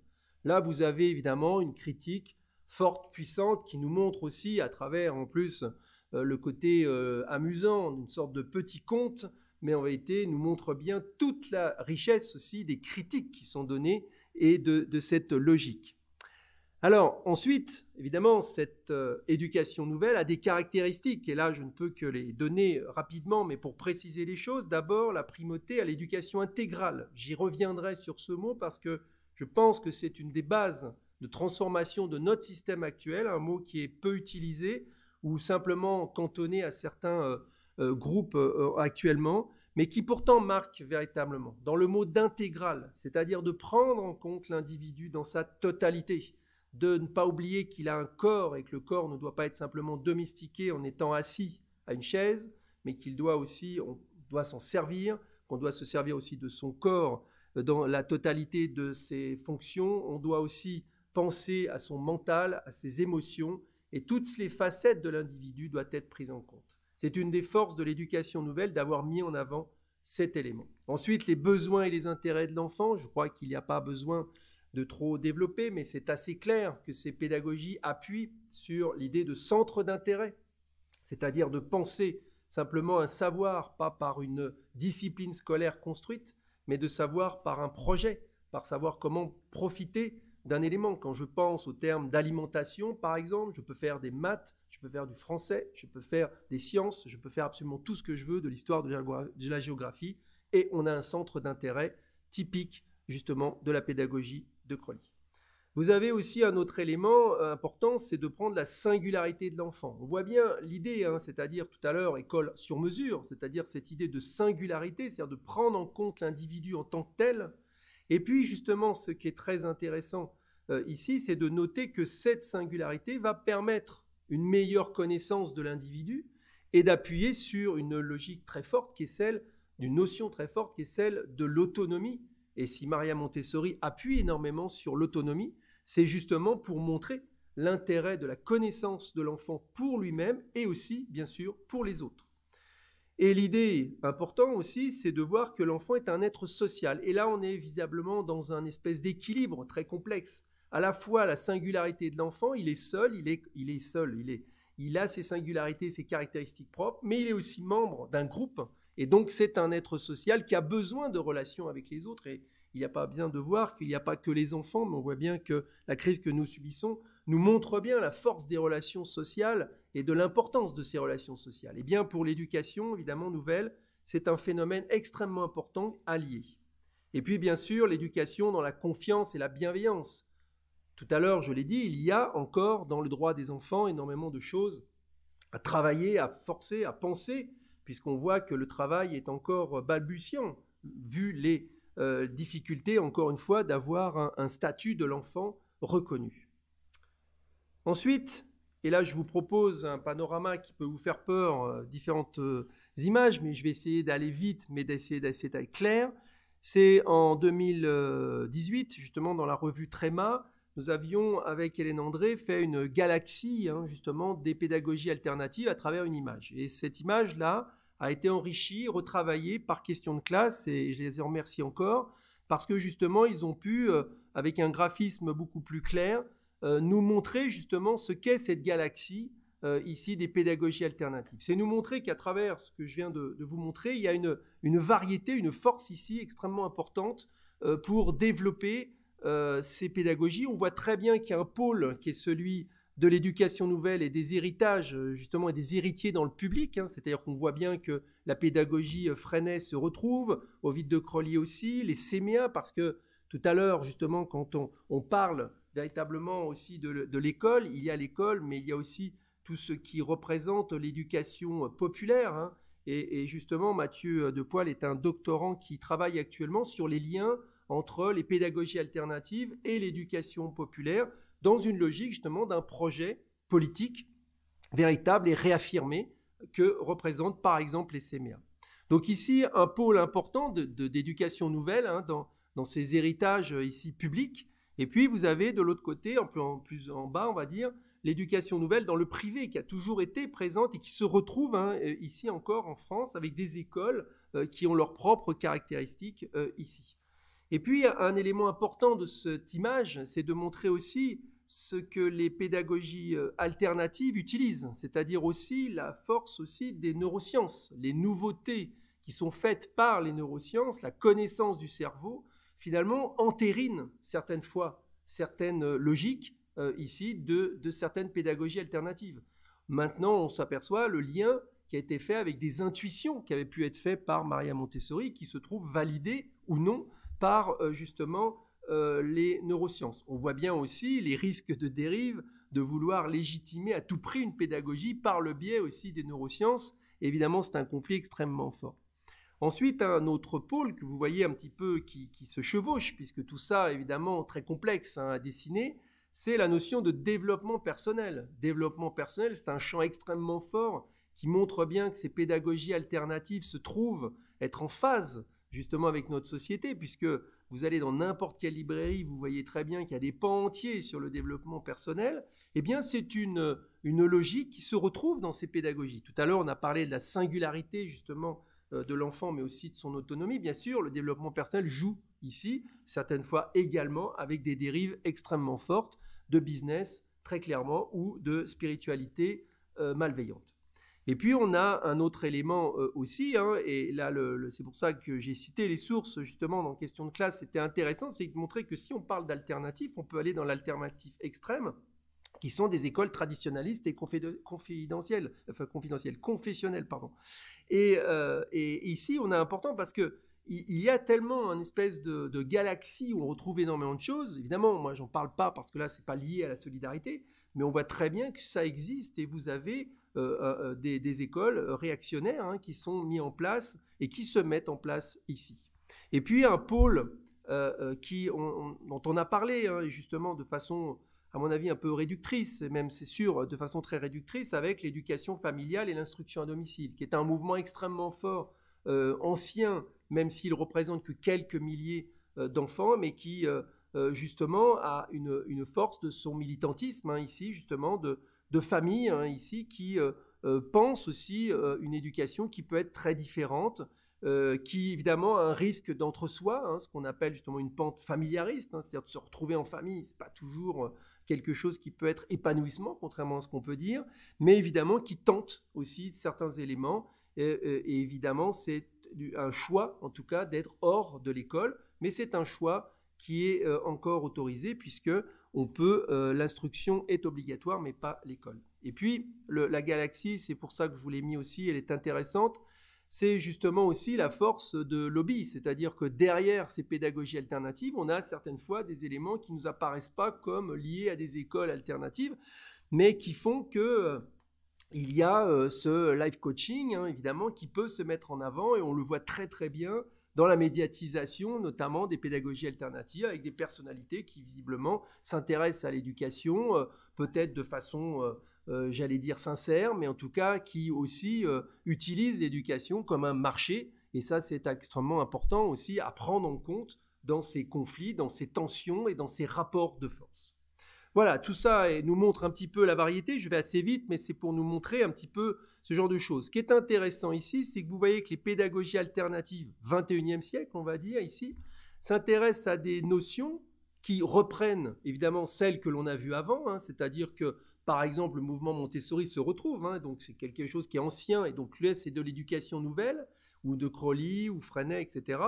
Là, vous avez évidemment une critique forte, puissante, qui nous montre aussi à travers, en plus, le côté amusant, une sorte de petit conte, mais en réalité nous montre bien toute la richesse aussi des critiques qui sont données et de cette logique. Alors ensuite, évidemment, cette éducation nouvelle a des caractéristiques, et là je ne peux que les donner rapidement, mais pour préciser les choses, d'abord la primauté à l'éducation intégrale. J'y reviendrai sur ce mot parce que je pense que c'est une des bases de transformation de notre système actuel, un mot qui est peu utilisé, ou simplement cantonné à certains groupes actuellement, mais qui pourtant marque véritablement dans le mot d'intégral, c'est-à-dire de prendre en compte l'individu dans sa totalité, de ne pas oublier qu'il a un corps et que le corps ne doit pas être simplement domestiqué en étant assis à une chaise, mais qu'il doit aussi, on doit s'en servir, qu'on doit se servir aussi de son corps dans la totalité de ses fonctions, on doit aussi penser à son mental, à ses émotions, et toutes les facettes de l'individu doivent être prises en compte. C'est une des forces de l'éducation nouvelle d'avoir mis en avant cet élément. Ensuite, les besoins et les intérêts de l'enfant. Je crois qu'il n'y a pas besoin de trop développer, mais c'est assez clair que ces pédagogies appuient sur l'idée de centre d'intérêt, c'est-à-dire de penser simplement un savoir, pas par une discipline scolaire construite, mais de savoir par un projet, par savoir comment profiter d'un élément. Quand je pense au terme d'alimentation, par exemple, je peux faire des maths, je peux faire du français, je peux faire des sciences, je peux faire absolument tout ce que je veux, de l'histoire, de la géographie, et on a un centre d'intérêt typique, justement, de la pédagogie de Crolly. Vous avez aussi un autre élément important, c'est de prendre la singularité de l'enfant. On voit bien l'idée, c'est-à-dire tout à l'heure, école sur mesure, c'est-à-dire cette idée de singularité, c'est-à-dire de prendre en compte l'individu en tant que tel. Et puis justement, ce qui est très intéressant ici, c'est de noter que cette singularité va permettre une meilleure connaissance de l'individu et d'appuyer sur une logique très forte qui est celle d'une notion très forte qui est celle de l'autonomie. Et si Maria Montessori appuie énormément sur l'autonomie, c'est justement pour montrer l'intérêt de la connaissance de l'enfant pour lui-même et aussi, bien sûr, pour les autres. Et l'idée importante aussi, c'est de voir que l'enfant est un être social. Et là, on est visiblement dans un espèce d'équilibre très complexe. À la fois, la singularité de l'enfant, il est seul, il a ses singularités, ses caractéristiques propres, mais il est aussi membre d'un groupe. Et donc, c'est un être social qui a besoin de relations avec les autres. Et il n'y a pas besoin de voir qu'il n'y a pas que les enfants, mais on voit bien que la crise que nous subissons nous montre bien la force des relations sociales et de l'importance de ces relations sociales. Et bien, pour l'éducation, évidemment, nouvelle, c'est un phénomène extrêmement important à lier. Et puis, bien sûr, l'éducation dans la confiance et la bienveillance. Tout à l'heure, je l'ai dit, il y a encore dans le droit des enfants énormément de choses à travailler, à forcer, à penser, puisqu'on voit que le travail est encore balbutiant, vu les difficultés, encore une fois, d'avoir un statut de l'enfant reconnu. Ensuite, et là je vous propose un panorama qui peut vous faire peur, différentes images, mais je vais essayer d'aller vite, mais d'essayer d'être clair. C'est en 2018, justement dans la revue Tréma, nous avions, avec Hélène André, fait une galaxie, justement, des pédagogies alternatives à travers une image. Et cette image-là a été enrichie, retravaillée par question de classe, et je les remercie encore, parce que justement, ils ont pu, avec un graphisme beaucoup plus clair, nous montrer justement ce qu'est cette galaxie, ici, des pédagogies alternatives. C'est nous montrer qu'à travers ce que je viens de vous montrer, il y a une variété, une force ici extrêmement importante pour développer ces pédagogies. On voit très bien qu'il y a un pôle qui est celui de l'éducation nouvelle et des héritages, justement, et des héritiers dans le public. C'est-à-dire qu'on voit bien que la pédagogie Freinet se retrouve, Ovid de Crolly aussi, les séméas, parce que tout à l'heure, justement, quand on parle véritablement aussi de l'école, il y a l'école, mais il y a aussi tout ce qui représente l'éducation populaire. Et justement, Mathieu Depoil est un doctorant qui travaille actuellement sur les liens entre les pédagogies alternatives et l'éducation populaire, dans une logique justement d'un projet politique véritable et réaffirmé que représentent par exemple les séméas. Donc ici, un pôle important d'éducation nouvelle dans ces héritages ici publics. Et puis vous avez de l'autre côté, un peu plus en bas, on va dire, l'éducation nouvelle dans le privé qui a toujours été présente et qui se retrouve ici encore en France avec des écoles qui ont leurs propres caractéristiques ici. Et puis, un élément important de cette image, c'est de montrer aussi ce que les pédagogies alternatives utilisent, c'est-à-dire aussi la force aussi des neurosciences, les nouveautés qui sont faites par les neurosciences, la connaissance du cerveau, finalement entérinent certaines fois certaines logiques ici de certaines pédagogies alternatives. Maintenant, on s'aperçoit le lien qui a été fait avec des intuitions qui avaient pu être faites par Maria Montessori, qui se trouvent validées ou non par justement les neurosciences. On voit bien aussi les risques de dérive de vouloir légitimer à tout prix une pédagogie par le biais aussi des neurosciences. Évidemment, c'est un conflit extrêmement fort. Ensuite, un autre pôle que vous voyez un petit peu qui se chevauche, puisque tout ça, évidemment, très complexe à dessiner, c'est la notion de développement personnel. Développement personnel, c'est un champ extrêmement fort qui montre bien que ces pédagogies alternatives se trouvent être en phase justement avec notre société, puisque vous allez dans n'importe quelle librairie, vous voyez très bien qu'il y a des pans entiers sur le développement personnel. Eh bien, c'est une logique qui se retrouve dans ces pédagogies. Tout à l'heure, on a parlé de la singularité, justement, de l'enfant, mais aussi de son autonomie. Bien sûr, le développement personnel joue ici, certaines fois également, avec des dérives extrêmement fortes de business, très clairement, ou de spiritualité malveillante. Et puis, on a un autre élément aussi, hein, et là, c'est pour ça que j'ai cité les sources, justement, dans Question de classe, c'était intéressant, c'est de montrer que si on parle d'alternative, on peut aller dans l'alternative extrême, qui sont des écoles traditionnalistes et confessionnelles. Et ici, on a important parce que il y a tellement une espèce de galaxie où on retrouve énormément de choses. Évidemment, moi, j'en parle pas parce que là, c'est pas lié à la solidarité, mais on voit très bien que ça existe et vous avez des écoles réactionnaires hein, qui sont mises en place et qui se mettent en place ici. Et puis, un pôle dont on a parlé hein, justement de façon, à mon avis, un peu réductrice, même c'est sûr, de façon très réductrice, avec l'éducation familiale et l'instruction à domicile, qui est un mouvement extrêmement fort, ancien, même s'il représente que quelques milliers d'enfants, mais qui justement a une force de son militantisme hein, ici, justement, de famille hein, ici, qui pense aussi une éducation qui peut être très différente, qui évidemment a un risque d'entre-soi, hein, ce qu'on appelle justement une pente familiariste, hein, c'est-à-dire de se retrouver en famille, c'est pas toujours quelque chose qui peut être épanouissement, contrairement à ce qu'on peut dire, mais évidemment qui tente aussi certains éléments, et évidemment c'est un choix en tout cas d'être hors de l'école, mais c'est un choix qui est encore autorisé puisque l'instruction est obligatoire mais pas l'école. Et puis la galaxie, c'est pour ça que je vous l'ai mis aussi, elle est intéressante, c'est justement aussi la force de lobby, c'est-à-dire que derrière ces pédagogies alternatives, on a certaines fois des éléments qui ne nous apparaissent pas comme liés à des écoles alternatives, mais qui font que il y a ce life coaching, hein, évidemment, qui peut se mettre en avant, et on le voit très très bien dans la médiatisation, notamment des pédagogies alternatives, avec des personnalités qui visiblement s'intéressent à l'éducation, peut-être de façon... j'allais dire sincère, mais en tout cas qui aussi utilise l'éducation comme un marché. Et ça, c'est extrêmement important aussi à prendre en compte dans ces conflits, dans ces tensions et dans ces rapports de force. Voilà, tout ça nous montre un petit peu la variété. Je vais assez vite, mais c'est pour nous montrer un petit peu ce genre de choses. Ce qui est intéressant ici, c'est que vous voyez que les pédagogies alternatives, 21e siècle, on va dire ici, s'intéressent à des notions qui reprennent évidemment celles que l'on a vues avant, hein, c'est-à-dire que par exemple, le mouvement Montessori se retrouve, hein, donc c'est quelque chose qui est ancien, et donc lui, c'est de l'éducation nouvelle, ou de Crowley, ou Freinet, etc.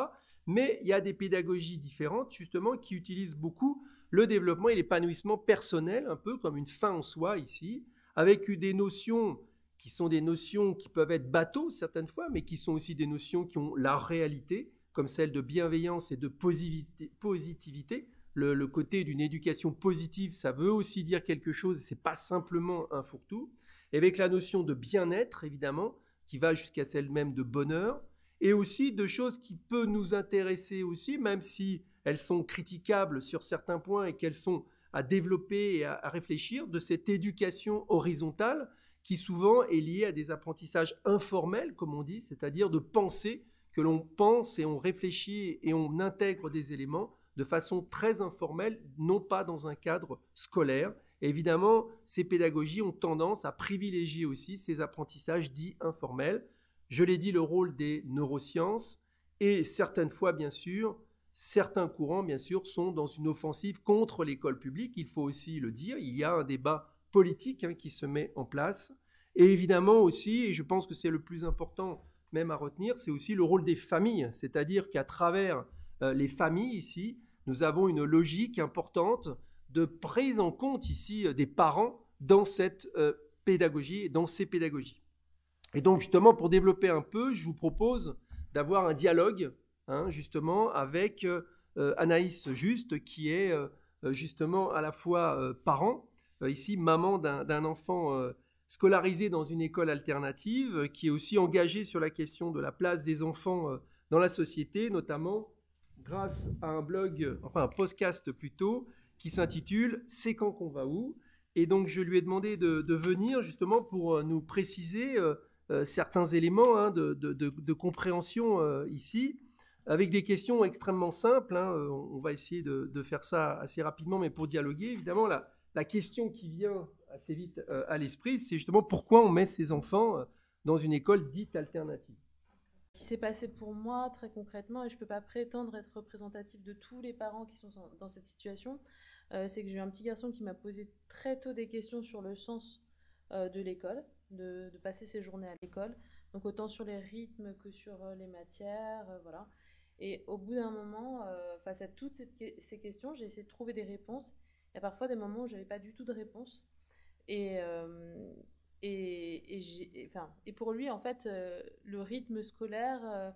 Mais il y a des pédagogies différentes, justement, qui utilisent beaucoup le développement et l'épanouissement personnel, un peu comme une fin en soi ici, avec des notions qui sont des notions qui peuvent être bateaux certaines fois, mais qui sont aussi des notions qui ont la réalité, comme celle de bienveillance et de positivité. Le côté d'une éducation positive, ça veut aussi dire quelque chose, c'est pas simplement un fourre-tout. Et avec la notion de bien-être, évidemment, qui va jusqu'à celle même de bonheur, et aussi de choses qui peuvent nous intéresser aussi, même si elles sont critiquables sur certains points et qu'elles sont à développer et à réfléchir, de cette éducation horizontale qui souvent est liée à des apprentissages informels, comme on dit, c'est-à-dire de penser, que l'on pense et on réfléchit et on intègre des éléments de façon très informelle, non pas dans un cadre scolaire. Et évidemment, ces pédagogies ont tendance à privilégier aussi ces apprentissages dits informels. Je l'ai dit, le rôle des neurosciences et certaines fois, bien sûr, certains courants, bien sûr, sont dans une offensive contre l'école publique. Il faut aussi le dire, il y a un débat politique hein, qui se met en place. Et évidemment aussi, et je pense que c'est le plus important même à retenir, c'est aussi le rôle des familles. C'est-à-dire qu'à travers les familles ici, nous avons une logique importante de prise en compte ici des parents dans cette pédagogie, dans ces pédagogies. Et donc justement, pour développer un peu, je vous propose d'avoir un dialogue hein, justement avec Anaïs Juste, qui est justement à la fois parent, ici maman d'un enfant scolarisé dans une école alternative, qui est aussi engagée sur la question de la place des enfants dans la société, notamment grâce à un blog, enfin un podcast plutôt, qui s'intitule « C'est quand qu'on va où ?» Et donc je lui ai demandé de venir justement pour nous préciser certains éléments hein, de compréhension ici. avec des questions extrêmement simples. Hein. On va essayer de faire ça assez rapidement, mais pour dialoguer, évidemment, la question qui vient assez vite à l'esprit, c'est justement pourquoi on met ces enfants dans une école dite alternative. Ce qui s'est passé pour moi très concrètement, et je ne peux pas prétendre être représentatif de tous les parents qui sont dans cette situation, c'est que j'ai eu un petit garçon qui m'a posé très tôt des questions sur le sens de l'école, de passer ses journées à l'école, donc autant sur les rythmes que sur les matières, voilà. Et au bout d'un moment, face à toutes ces questions, j'ai essayé de trouver des réponses. Il y a parfois des moments où je n'avais pas du tout de réponse. Et, et pour lui, en fait, le rythme scolaire,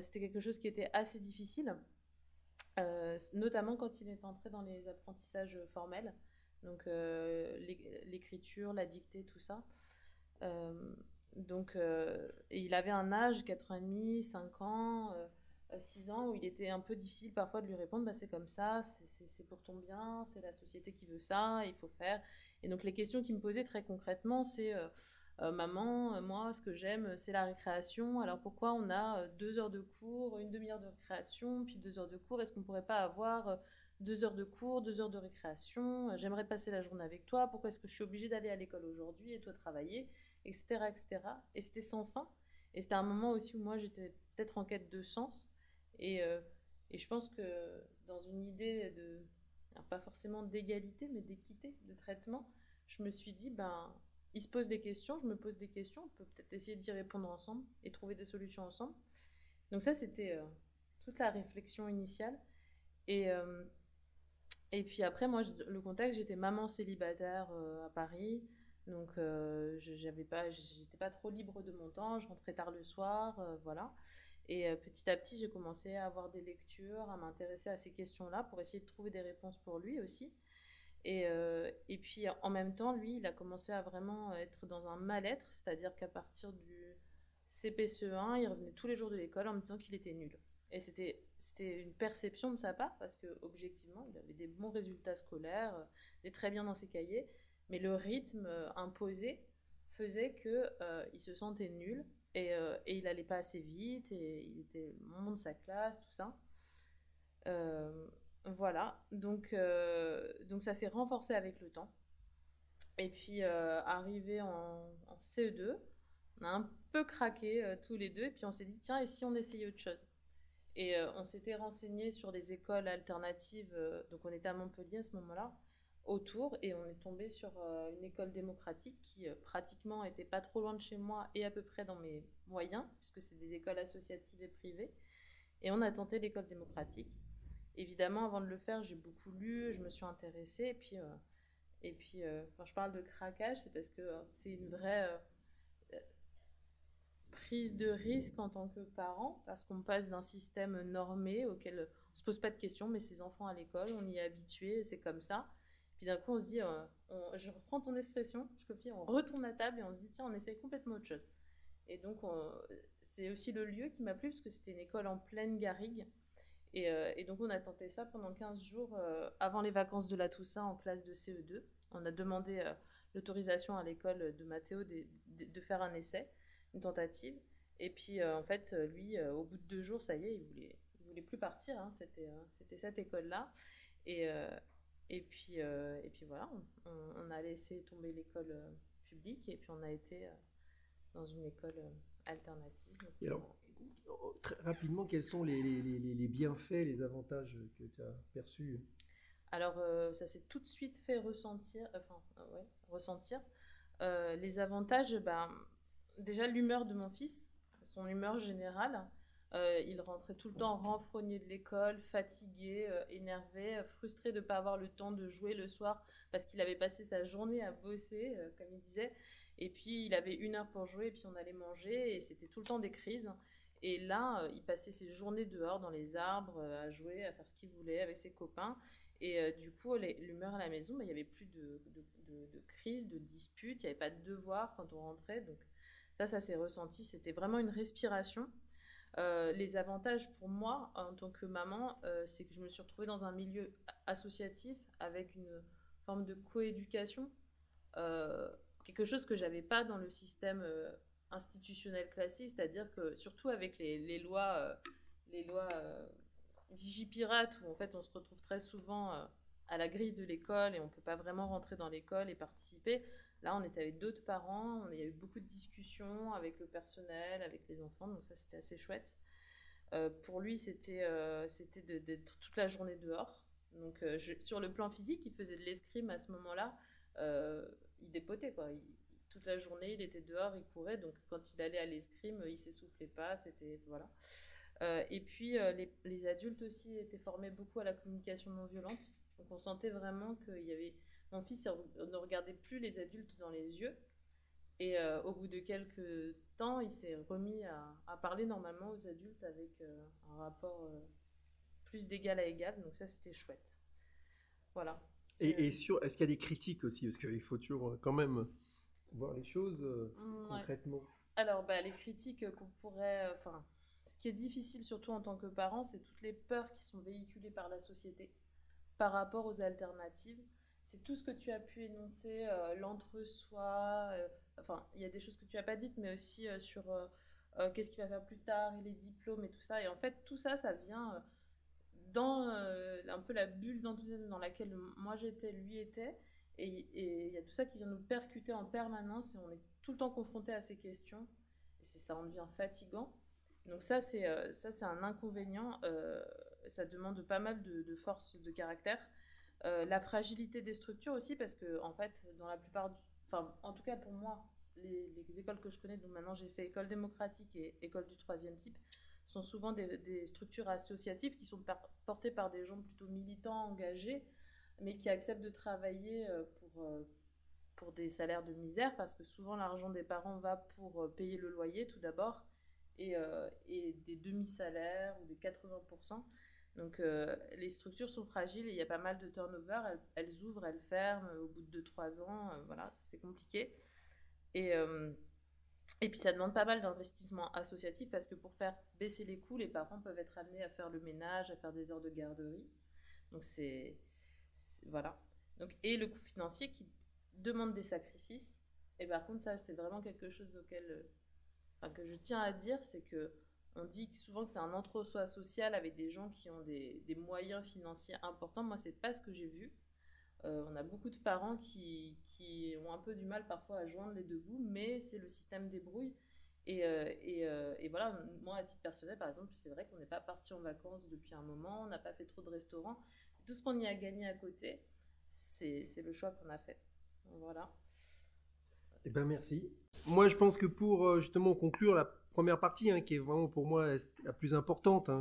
c'était quelque chose qui était assez difficile, notamment quand il est entré dans les apprentissages formels, donc l'écriture, la dictée, tout ça. Euh, et il avait un âge, 4 ans et demi, 5 ans, 6 ans, où il était un peu difficile parfois de lui répondre, bah, c'est comme ça, c'est pour ton bien, c'est la société qui veut ça, il faut faire. Et donc les questions qu'il me posait très concrètement, c'est maman, moi, ce que j'aime, c'est la récréation. Alors pourquoi on a 2 heures de cours, une demi-heure de récréation, puis 2 heures de cours? Est-ce qu'on pourrait pas avoir 2 heures de cours, 2 heures de récréation? J'aimerais passer la journée avec toi. Pourquoi est-ce que je suis obligée d'aller à l'école aujourd'hui et toi travailler, etc., etc. Et c'était sans fin. Et c'était un moment aussi où moi j'étais peut-être en quête de sens. Et, euh, et je pense que dans une idée de, alors pas forcément d'égalité, mais d'équité, de traitement, je me suis dit, ben, il se pose des questions, je me pose des questions, on peut peut-être essayer d'y répondre ensemble et trouver des solutions ensemble. Donc ça, c'était toute la réflexion initiale. Et, euh, et puis après, moi, le contexte, j'étais maman célibataire à Paris. Donc, j'étais pas trop libre de mon temps. Je rentrais tard le soir, voilà. Et petit à petit, j'ai commencé à avoir des lectures, à m'intéresser à ces questions-là pour essayer de trouver des réponses pour lui aussi. Et puis en même temps, lui, il a commencé à vraiment être dans un mal-être, c'est-à-dire qu'à partir du CPCE1, il revenait tous les jours de l'école en me disant qu'il était nul. Et c'était une perception de sa part, parce que objectivement, il avait des bons résultats scolaires, il était très bien dans ses cahiers, mais le rythme imposé faisait qu'il se sentait nul et il allait pas assez vite et il était moins bon de sa classe, tout ça. Euh, voilà, donc ça s'est renforcé avec le temps. Et puis arrivé en CE2, on a un peu craqué tous les deux et puis on s'est dit tiens et si on essayait autre chose. Et on s'était renseigné sur des écoles alternatives, donc on était à Montpellier à ce moment-là, autour, et on est tombé sur une école démocratique qui pratiquement était pas trop loin de chez moi et à peu près dans mes moyens, puisque c'est des écoles associatives et privées. Et on a tenté l'école démocratique. Évidemment, avant de le faire, j'ai beaucoup lu, je me suis intéressée, et puis quand je parle de craquage, c'est parce que c'est une vraie prise de risque en tant que parent, parce qu'on passe d'un système normé auquel on ne se pose pas de questions, mais ses enfants à l'école, on y est habitué, c'est comme ça. Puis d'un coup, on se dit, je reprends ton expression, je copie, on retourne à table et on se dit, tiens, on essaye complètement autre chose. Et donc, c'est aussi le lieu qui m'a plu, parce que c'était une école en pleine garrigue. Et donc, on a tenté ça pendant 15 jours avant les vacances de la Toussaint en classe de CE2. On a demandé l'autorisation à l'école de Mathéo de faire un essai, une tentative. Et puis, en fait, lui, au bout de 2 jours, ça y est, il voulait plus partir. Hein. C'était cette école-là. Et, euh, et puis voilà, on a laissé tomber l'école publique et puis on a été dans une école alternative. Et alors, très rapidement, quels sont les bienfaits, les avantages que tu as perçus? Alors, ça s'est tout de suite fait ressentir, ouais, ressentir. Les avantages, ben, déjà l'humeur de mon fils, son humeur générale. Il rentrait tout le temps renfrogné de l'école, fatigué, énervé, frustré de ne pas avoir le temps de jouer le soir parce qu'il avait passé sa journée à bosser, comme il disait. Et puis il avait 1 heure pour jouer et puis on allait manger et c'était tout le temps des crises. Et là, il passait ses journées dehors dans les arbres, à jouer, à faire ce qu'il voulait avec ses copains. Et du coup, l'humeur à la maison, bah, il n'y avait plus de crise, de disputes, il n'y avait pas de devoirs quand on rentrait. Donc ça s'est ressenti. C'était vraiment une respiration. Les avantages pour moi, en tant que maman, c'est que je me suis retrouvée dans un milieu associatif avec une forme de coéducation, euh, quelque chose que j'avais pas dans le système institutionnel classique, c'est-à-dire que surtout avec les lois les lois Vigipirate, où en fait on se retrouve très souvent à la grille de l'école et on ne peut pas vraiment rentrer dans l'école et participer. Là, on était avec d'autres parents, il y a eu beaucoup de discussions avec le personnel, avec les enfants, donc ça c'était assez chouette. Pour lui, c'était d'être toute la journée dehors. Donc sur le plan physique, il faisait de l'escrime à ce moment-là. Il dépotait, quoi. Toute la journée, il était dehors, il courait. Donc quand il allait à l'escrime, il s'essoufflait pas. C'était voilà. Et puis les adultes aussi étaient formés beaucoup à la communication non violente. Donc on sentait vraiment qu'il y avait... Mon fils ne regardait plus les adultes dans les yeux. Et au bout de quelques temps, il s'est remis à parler normalement aux adultes avec un rapport plus d'égal à égal. Donc ça, c'était chouette. Voilà. Et est-ce qu'il y a des critiques aussi? Parce qu'il faut toujours quand même voir les choses concrètement. Ouais. Alors, les critiques qu'on pourrait... ce qui est difficile, surtout en tant que parent, c'est toutes les peurs qui sont véhiculées par la société par rapport aux alternatives. C'est tout ce que tu as pu énoncer, l'entre-soi. Il y a des choses que tu n'as pas dites, mais aussi sur qu'est-ce qu'il va faire plus tard, et les diplômes et tout ça. Et en fait, tout ça, ça vient dans un peu la bulle d'enthousiasme dans laquelle moi j'étais, lui était. Et il y a tout ça qui vient nous percuter en permanence et on est tout le temps confronté à ces questions. Et ça en devient fatigant. Donc ça, c'est un inconvénient. Ça demande pas mal de force de caractère. La fragilité des structures aussi, parce que en fait, dans la plupart, en tout cas pour moi, les écoles que je connais, donc maintenant j'ai fait école démocratique et école du troisième type, sont souvent des structures associatives qui sont portées par des gens plutôt militants, engagés, mais qui acceptent de travailler pour des salaires de misère, parce que souvent l'argent des parents va pour payer le loyer tout d'abord, et des demi-salaires ou des 80%. Donc les structures sont fragiles et il y a pas mal de turnover, elles ouvrent, elles ferment au bout de 2-3 ans, voilà, ça c'est compliqué. Et puis ça demande pas mal d'investissement associatif parce que pour faire baisser les coûts, les parents peuvent être amenés à faire le ménage, à faire des heures de garderie. Donc voilà. Donc, et le coût financier qui demande des sacrifices. Et par contre, ça c'est vraiment quelque chose que je tiens à dire, c'est que on dit souvent que c'est un entre-soi social avec des gens qui ont des moyens financiers importants. Moi, c'est pas ce que j'ai vu. On a beaucoup de parents qui ont un peu du mal parfois à joindre les deux bouts, mais c'est le système débrouille. Et voilà, moi, à titre personnel, par exemple, c'est vrai qu'on n'est pas parti en vacances depuis un moment, on n'a pas fait trop de restaurants. Tout ce qu'on y a gagné à côté, c'est le choix qu'on a fait. Donc, voilà. Eh bien, merci. Moi, je pense que pour justement conclure la première partie, qui est vraiment pour moi la plus importante,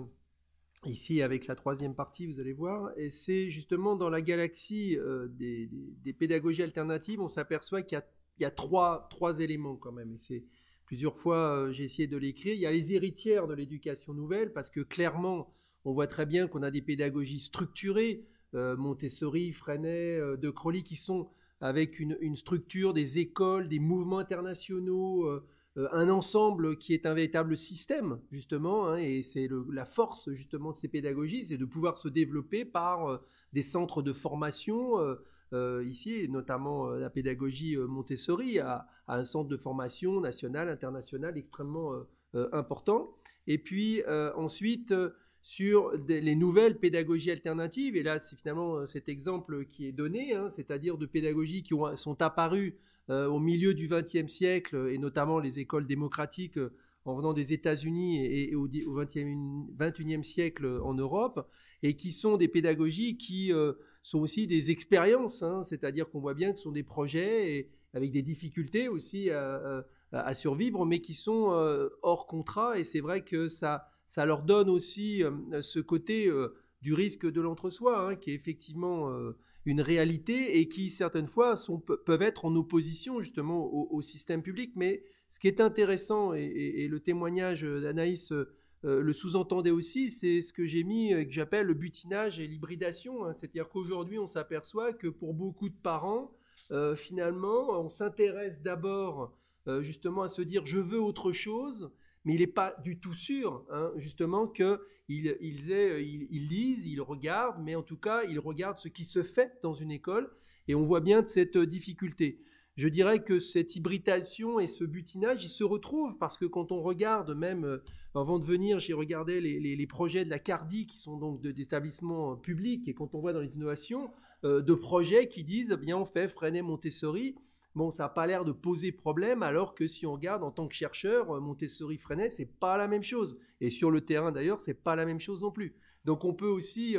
ici avec la troisième partie, vous allez voir, et c'est justement dans la galaxie des pédagogies alternatives, on s'aperçoit qu'il y a trois éléments quand même, et c'est plusieurs fois j'ai essayé de l'écrire. Il y a les héritières de l'éducation nouvelle, parce que clairement, on voit très bien qu'on a des pédagogies structurées, Montessori, Freinet, De Crowley, qui sont avec une structure, des écoles, des mouvements internationaux, un ensemble qui est un véritable système, justement, et c'est la force, justement, de ces pédagogies, c'est de pouvoir se développer par des centres de formation, ici, notamment la pédagogie Montessori, a un centre de formation national, international, extrêmement important. Et puis, ensuite... sur les nouvelles pédagogies alternatives, et là c'est finalement cet exemple qui est donné, c'est-à-dire de pédagogies qui sont apparues au milieu du XXe siècle, et notamment les écoles démocratiques en venant des États-Unis et au XXIe siècle en Europe, et qui sont des pédagogies qui sont aussi des expériences, c'est-à-dire qu'on voit bien que ce sont des projets et avec des difficultés aussi à survivre, mais qui sont hors contrat, et c'est vrai que ça leur donne aussi ce côté du risque de l'entre-soi, qui est effectivement une réalité et qui, certaines fois, peuvent être en opposition justement au système public. Mais ce qui est intéressant, et le témoignage d'Anaïs le sous-entendait aussi, c'est ce que j'ai mis, que j'appelle le butinage et l'hybridation. C'est-à-dire qu'aujourd'hui, on s'aperçoit que pour beaucoup de parents, finalement, on s'intéresse d'abord justement à se dire « je veux autre chose », mais il n'est pas du tout sûr, justement, qu'ils lisent, ils regardent, mais en tout cas, ils regardent ce qui se fait dans une école, et on voit bien de cette difficulté. je dirais que cette hybridation et ce butinage, ils se retrouvent parce que quand on regarde même, avant de venir, j'ai regardé les projets de la CARDI qui sont donc d'établissements publics et quand on voit dans les innovations, de projets qui disent, bien on fait Freinet Montessori, bon ça n'a pas l'air de poser problème alors que si on regarde en tant que chercheur, Montessori Freinet, c'est pas la même chose. Et sur le terrain d'ailleurs, c'est pas la même chose non plus. Donc on peut aussi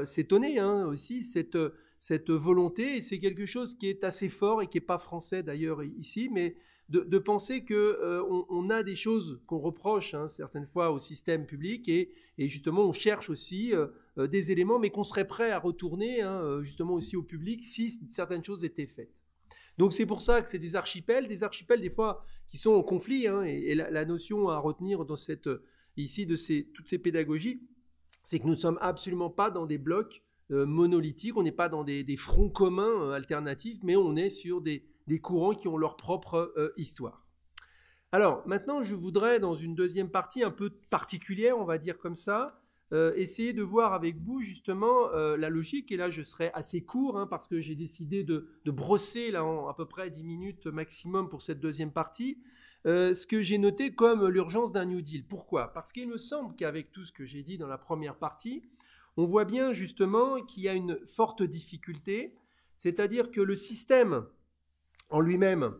s'étonner aussi cette volonté, et c'est quelque chose qui est assez fort et qui n'est pas français d'ailleurs ici, mais de penser qu'on a des choses qu'on reproche certaines fois au système public et justement on cherche aussi des éléments, mais qu'on serait prêt à retourner justement aussi au public si certaines choses étaient faites. Donc c'est pour ça que c'est des archipels des fois qui sont en conflit, et la notion à retenir dans ici de toutes ces pédagogies, c'est que nous ne sommes absolument pas dans des blocs monolithiques, on n'est pas dans des fronts communs alternatifs, mais on est sur des courants qui ont leur propre histoire. Alors maintenant, je voudrais, dans une deuxième partie un peu particulière, on va dire comme ça, essayer de voir avec vous justement la logique, et là je serai assez court parce que j'ai décidé de brosser là en à peu près 10 minutes maximum pour cette deuxième partie, ce que j'ai noté comme l'urgence d'un New Deal. Pourquoi ? Parce qu'il me semble qu'avec tout ce que j'ai dit dans la première partie, on voit bien justement qu'il y a une forte difficulté, c'est-à-dire que le système en lui-même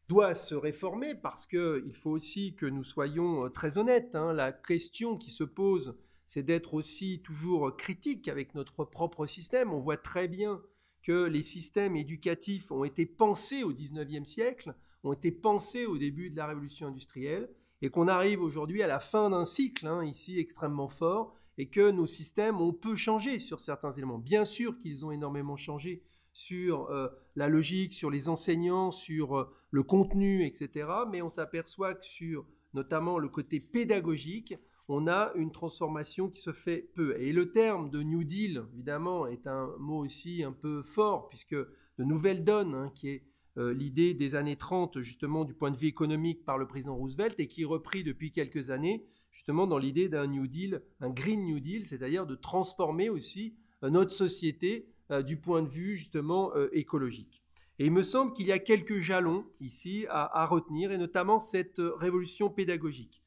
doit se réformer parce qu'il faut aussi que nous soyons très honnêtes. La question qui se pose, c'est d'être aussi toujours critique avec notre propre système. On voit très bien que les systèmes éducatifs ont été pensés au XIXe siècle, ont été pensés au début de la révolution industrielle, et qu'on arrive aujourd'hui à la fin d'un cycle, ici extrêmement fort, et que nos systèmes ont peu changé sur certains éléments. Bien sûr qu'ils ont énormément changé sur la logique, sur les enseignants, sur le contenu, etc. Mais on s'aperçoit que sur notamment le côté pédagogique, on a une transformation qui se fait peu. Et le terme de New Deal, évidemment, est un mot aussi un peu fort, puisque de nouvelle donne, qui est l'idée des années 30, justement, du point de vue économique par le président Roosevelt, et qui est repris depuis quelques années, justement, dans l'idée d'un New Deal, un Green New Deal, c'est-à-dire de transformer aussi notre société du point de vue, justement, écologique. Et il me semble qu'il y a quelques jalons ici à retenir, et notamment cette révolution pédagogique.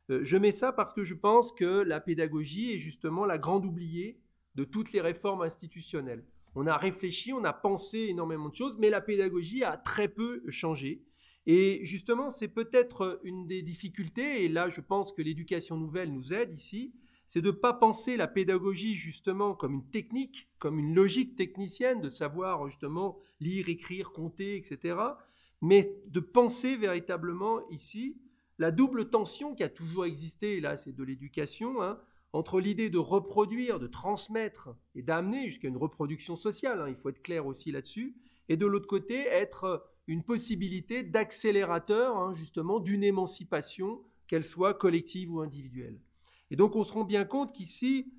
Je mets ça parce que je pense que la pédagogie est justement la grande oubliée de toutes les réformes institutionnelles. On a réfléchi, on a pensé énormément de choses, mais la pédagogie a très peu changé. Et justement, c'est peut-être une des difficultés, et là je pense que l'éducation nouvelle nous aide ici, c'est de ne pas penser la pédagogie justement comme une technique, comme une logique technicienne, de savoir justement lire, écrire, compter, etc., mais de penser véritablement ici la double tension qui a toujours existé, et là c'est de l'éducation, entre l'idée de reproduire, de transmettre et d'amener jusqu'à une reproduction sociale, il faut être clair aussi là-dessus, et de l'autre côté être une possibilité d'accélérateur justement d'une émancipation, qu'elle soit collective ou individuelle. Et donc on se rend bien compte qu'ici,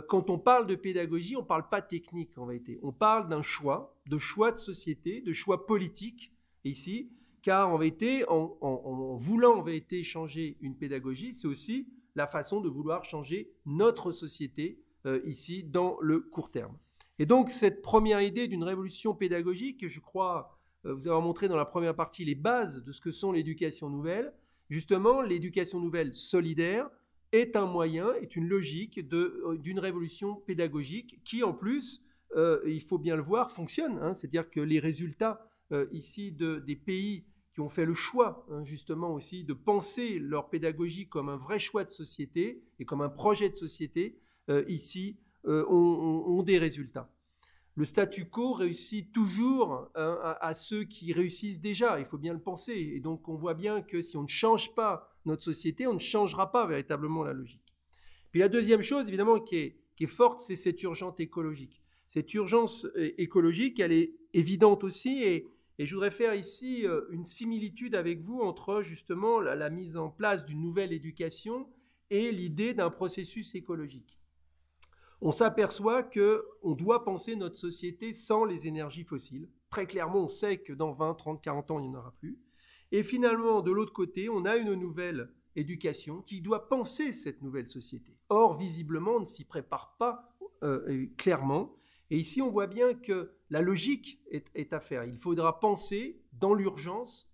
quand on parle de pédagogie, on ne parle pas technique en vérité, on parle d'un choix de société, de choix politique ici, car en vérité, en voulant en vérité changer une pédagogie, c'est aussi la façon de vouloir changer notre société ici dans le court terme. Et donc cette première idée d'une révolution pédagogique, je crois vous avoir montré dans la première partie les bases de ce que sont l'éducation nouvelle. Justement, l'éducation nouvelle solidaire est un moyen, est une logique d'une révolution pédagogique qui en plus, il faut bien le voir, fonctionne. C'est-à-dire que les résultats ici des pays qui ont fait le choix justement aussi de penser leur pédagogie comme un vrai choix de société et comme un projet de société, ici ont des résultats. Le statu quo réussit toujours à ceux qui réussissent déjà, il faut bien le penser. Et donc on voit bien que si on ne change pas notre société, on ne changera pas véritablement la logique. Puis la deuxième chose évidemment qui est forte, c'est cette urgence écologique. Cette urgence écologique, elle est évidente aussi, et je voudrais faire ici une similitude avec vous entre justement la mise en place d'une nouvelle éducation et l'idée d'un processus écologique. On s'aperçoit qu'on doit penser notre société sans les énergies fossiles. Très clairement, on sait que dans 20, 30, 40 ans, il n'y en aura plus. Et finalement, de l'autre côté, on a une nouvelle éducation qui doit penser cette nouvelle société. Or, visiblement, on ne s'y prépare pas clairement. Et ici, on voit bien que la logique est à faire. Il faudra penser dans l'urgence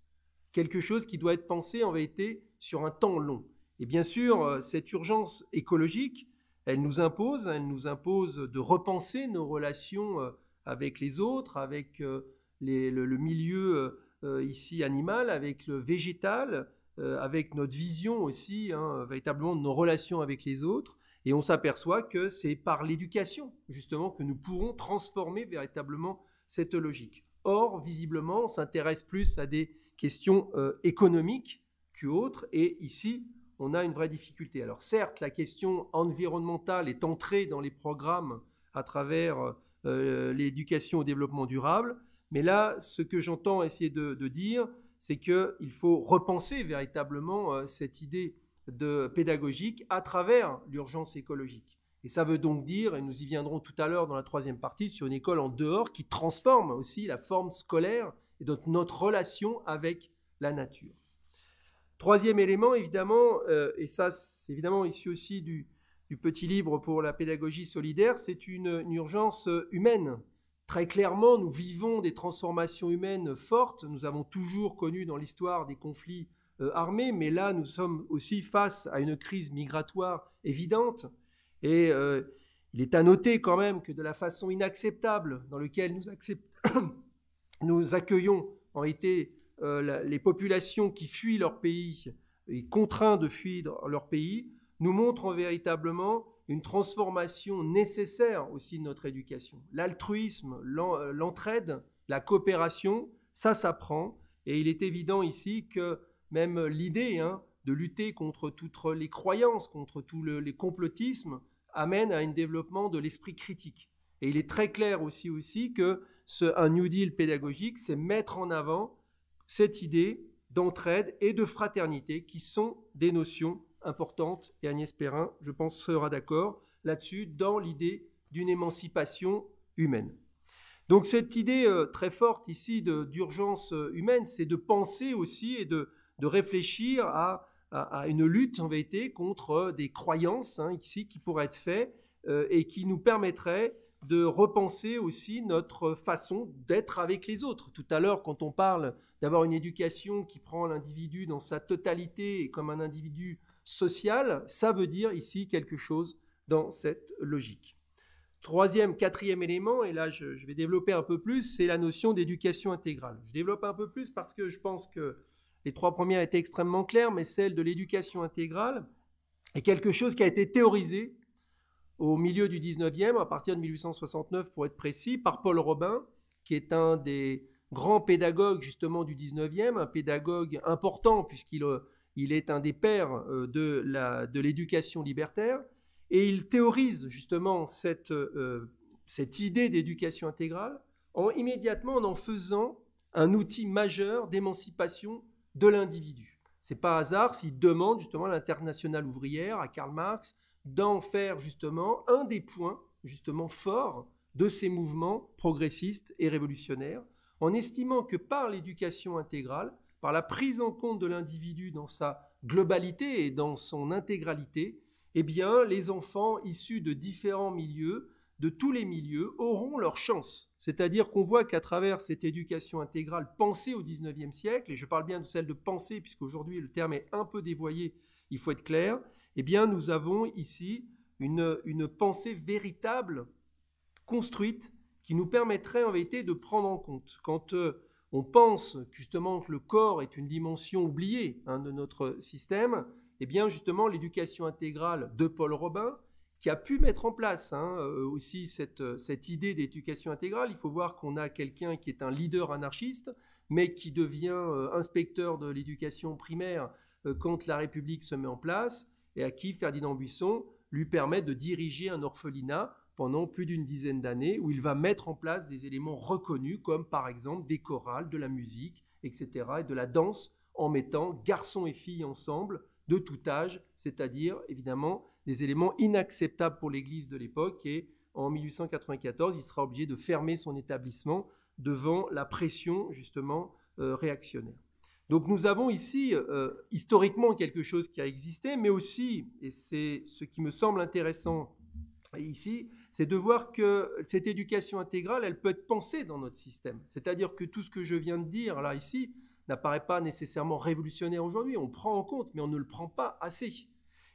quelque chose qui doit être pensé en vérité sur un temps long. Et bien sûr, cette urgence écologique, elle nous impose de repenser nos relations avec les autres, avec le milieu ici animal, avec le végétal, avec notre vision aussi, véritablement de nos relations avec les autres. Et on s'aperçoit que c'est par l'éducation, justement, que nous pourrons transformer véritablement cette logique. Or, visiblement, on s'intéresse plus à des questions économiques qu'autres. Et ici, on a une vraie difficulté. Alors certes, la question environnementale est entrée dans les programmes à travers l'éducation au développement durable. Mais là, ce que j'entends essayer de dire, c'est qu'il faut repenser véritablement cette idée de pédagogique à travers l'urgence écologique. Et ça veut donc dire, et nous y viendrons tout à l'heure dans la troisième partie, sur une école en dehors qui transforme aussi la forme scolaire et notre relation avec la nature. Troisième élément, évidemment, et ça c'est évidemment issu aussi du petit livre pour la pédagogie solidaire, c'est une urgence humaine. Très clairement, nous vivons des transformations humaines fortes. Nous avons toujours connu dans l'histoire des conflits armés, mais là, nous sommes aussi face à une crise migratoire évidente. Et il est à noter quand même que de la façon inacceptable dans laquelle nous accueillons en réalité les populations qui fuient leur pays et contraintes de fuir leur pays, nous montrent véritablement une transformation nécessaire aussi de notre éducation. L'altruisme, l'entraide, la coopération, ça s'apprend. Et il est évident ici que même l'idée de lutter contre toutes les croyances, contre tous les complotismes, amène à un développement de l'esprit critique. Et il est très clair aussi que un New Deal pédagogique, c'est mettre en avant cette idée d'entraide et de fraternité qui sont des notions importante, et Agnès Perrin, je pense, sera d'accord là-dessus, dans l'idée d'une émancipation humaine. Donc cette idée très forte ici d'urgence humaine, c'est de penser aussi et de réfléchir à une lutte en vérité contre des croyances ici qui pourraient être faites et qui nous permettraient de repenser aussi notre façon d'être avec les autres. Tout à l'heure, quand on parle d'avoir une éducation qui prend l'individu dans sa totalité et comme un individu social, ça veut dire ici quelque chose dans cette logique. Quatrième élément, et là je vais développer un peu plus, c'est la notion d'éducation intégrale. Je développe un peu plus parce que je pense que les trois premières étaient extrêmement claires, mais celle de l'éducation intégrale est quelque chose qui a été théorisé au milieu du 19e, à partir de 1869 pour être précis, par Paul Robin, qui est un des grands pédagogues justement du 19e, un pédagogue important puisqu'il est un des pères de l'éducation libertaire, et il théorise justement cette idée d'éducation intégrale immédiatement en faisant un outil majeur d'émancipation de l'individu. Ce n'est pas hasard s'il demande justement à l'Internationale ouvrière, à Karl Marx, d'en faire justement un des points justement forts de ces mouvements progressistes et révolutionnaires, en estimant que par l'éducation intégrale, par la prise en compte de l'individu dans sa globalité et dans son intégralité, eh bien, les enfants issus de différents milieux, de tous les milieux, auront leur chance. C'est-à-dire qu'on voit qu'à travers cette éducation intégrale pensée au XIXe siècle, et je parle bien de celle de pensée, puisqu'aujourd'hui le terme est un peu dévoyé, il faut être clair, eh bien, nous avons ici une pensée véritable, construite, qui nous permettrait en vérité de prendre en compte. Quand on pense justement que le corps est une dimension oubliée de notre système, eh bien justement l'éducation intégrale de Paul Robin, qui a pu mettre en place aussi cette idée d'éducation intégrale. Il faut voir qu'on a quelqu'un qui est un leader anarchiste, mais qui devient inspecteur de l'éducation primaire quand la République se met en place, et à qui Ferdinand Buisson lui permet de diriger un orphelinat pendant plus d'une dizaine d'années, où il va mettre en place des éléments reconnus, comme par exemple des chorales, de la musique, etc., et de la danse, en mettant garçons et filles ensemble, de tout âge, c'est-à-dire évidemment des éléments inacceptables pour l'Église de l'époque, et en 1894, il sera obligé de fermer son établissement devant la pression justement réactionnaire. Donc nous avons ici historiquement quelque chose qui a existé, mais aussi, et c'est ce qui me semble intéressant ici, c'est de voir que cette éducation intégrale, elle peut être pensée dans notre système. C'est-à-dire que tout ce que je viens de dire là, ici, n'apparaît pas nécessairement révolutionnaire aujourd'hui. On prend en compte, mais on ne le prend pas assez.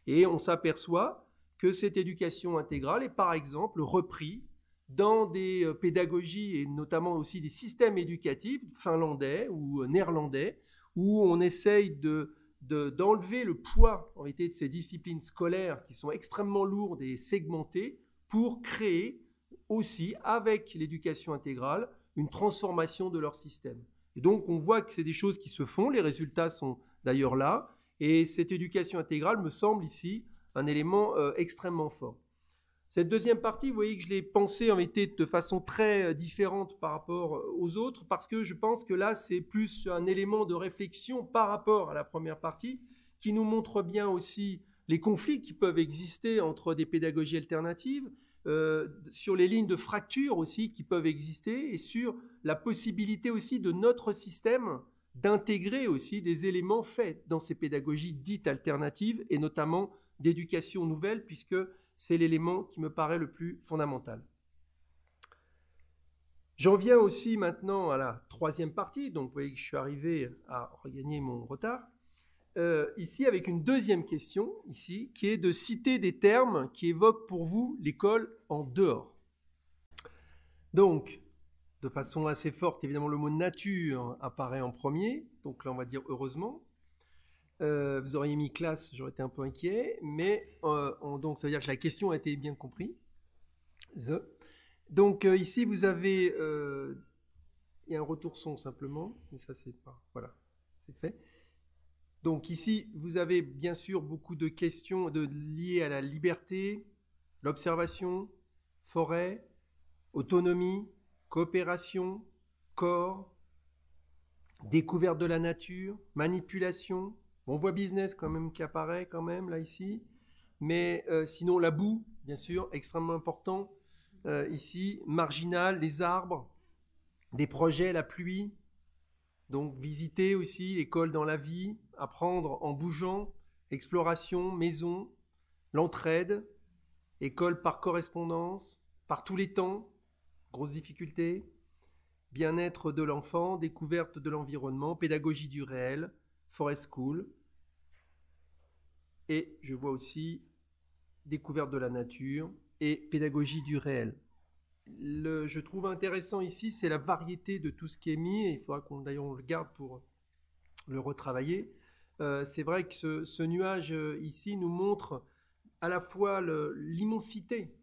Et on s'aperçoit que cette éducation intégrale est par exemple reprise dans des pédagogies et notamment aussi des systèmes éducatifs finlandais ou néerlandais où on essaye d'enlever le poids en réalité de ces disciplines scolaires qui sont extrêmement lourdes et segmentées pour créer aussi avec l'éducation intégrale une transformation de leur système. Et donc on voit que c'est des choses qui se font, les résultats sont d'ailleurs là, et cette éducation intégrale me semble ici un élément extrêmement fort. Cette deuxième partie, vous voyez que je l'ai pensée en réalité de façon très différente par rapport aux autres, parce que je pense que là, c'est plus un élément de réflexion par rapport à la première partie, qui nous montre bien aussi les conflits qui peuvent exister entre des pédagogies alternatives, sur les lignes de fracture aussi qui peuvent exister, et sur la possibilité aussi de notre système d'intégrer aussi des éléments faits dans ces pédagogies dites alternatives, et notamment d'éducation nouvelle, puisque c'est l'élément qui me paraît le plus fondamental. J'en viens aussi maintenant à la troisième partie, donc vous voyez que je suis arrivé à regagner mon retard. Ici, avec une deuxième question, ici, qui est de citer des termes qui évoquent pour vous l'école en dehors. Donc, de façon assez forte, évidemment, le mot nature apparaît en premier, donc là, on va dire heureusement. Vous auriez mis classe, j'aurais été un peu inquiet, mais donc ça veut dire que la question a été bien comprise. Donc ici vous avez, il y a un retour son simplement, mais ça c'est pas, voilà, c'est fait. Donc ici vous avez bien sûr beaucoup de questions liées à la liberté, l'observation, forêt, autonomie, coopération, corps, découverte de la nature, manipulation. On voit business quand même qui apparaît quand même là ici, mais sinon la boue, bien sûr, extrêmement important ici, marginal, les arbres, des projets, la pluie, donc visiter aussi l'école dans la vie, apprendre en bougeant, exploration, maison, l'entraide, école par correspondance, par tous les temps, grosse difficulté, bien-être de l'enfant, découverte de l'environnement, pédagogie du réel, Forest School, et je vois aussi découverte de la nature et pédagogie du réel. Je trouve intéressant ici, c'est la variété de tout ce qui est mis, et il faudra qu'on d'ailleurs on le garde pour le retravailler. C'est vrai que ce nuage ici nous montre à la fois l'immensité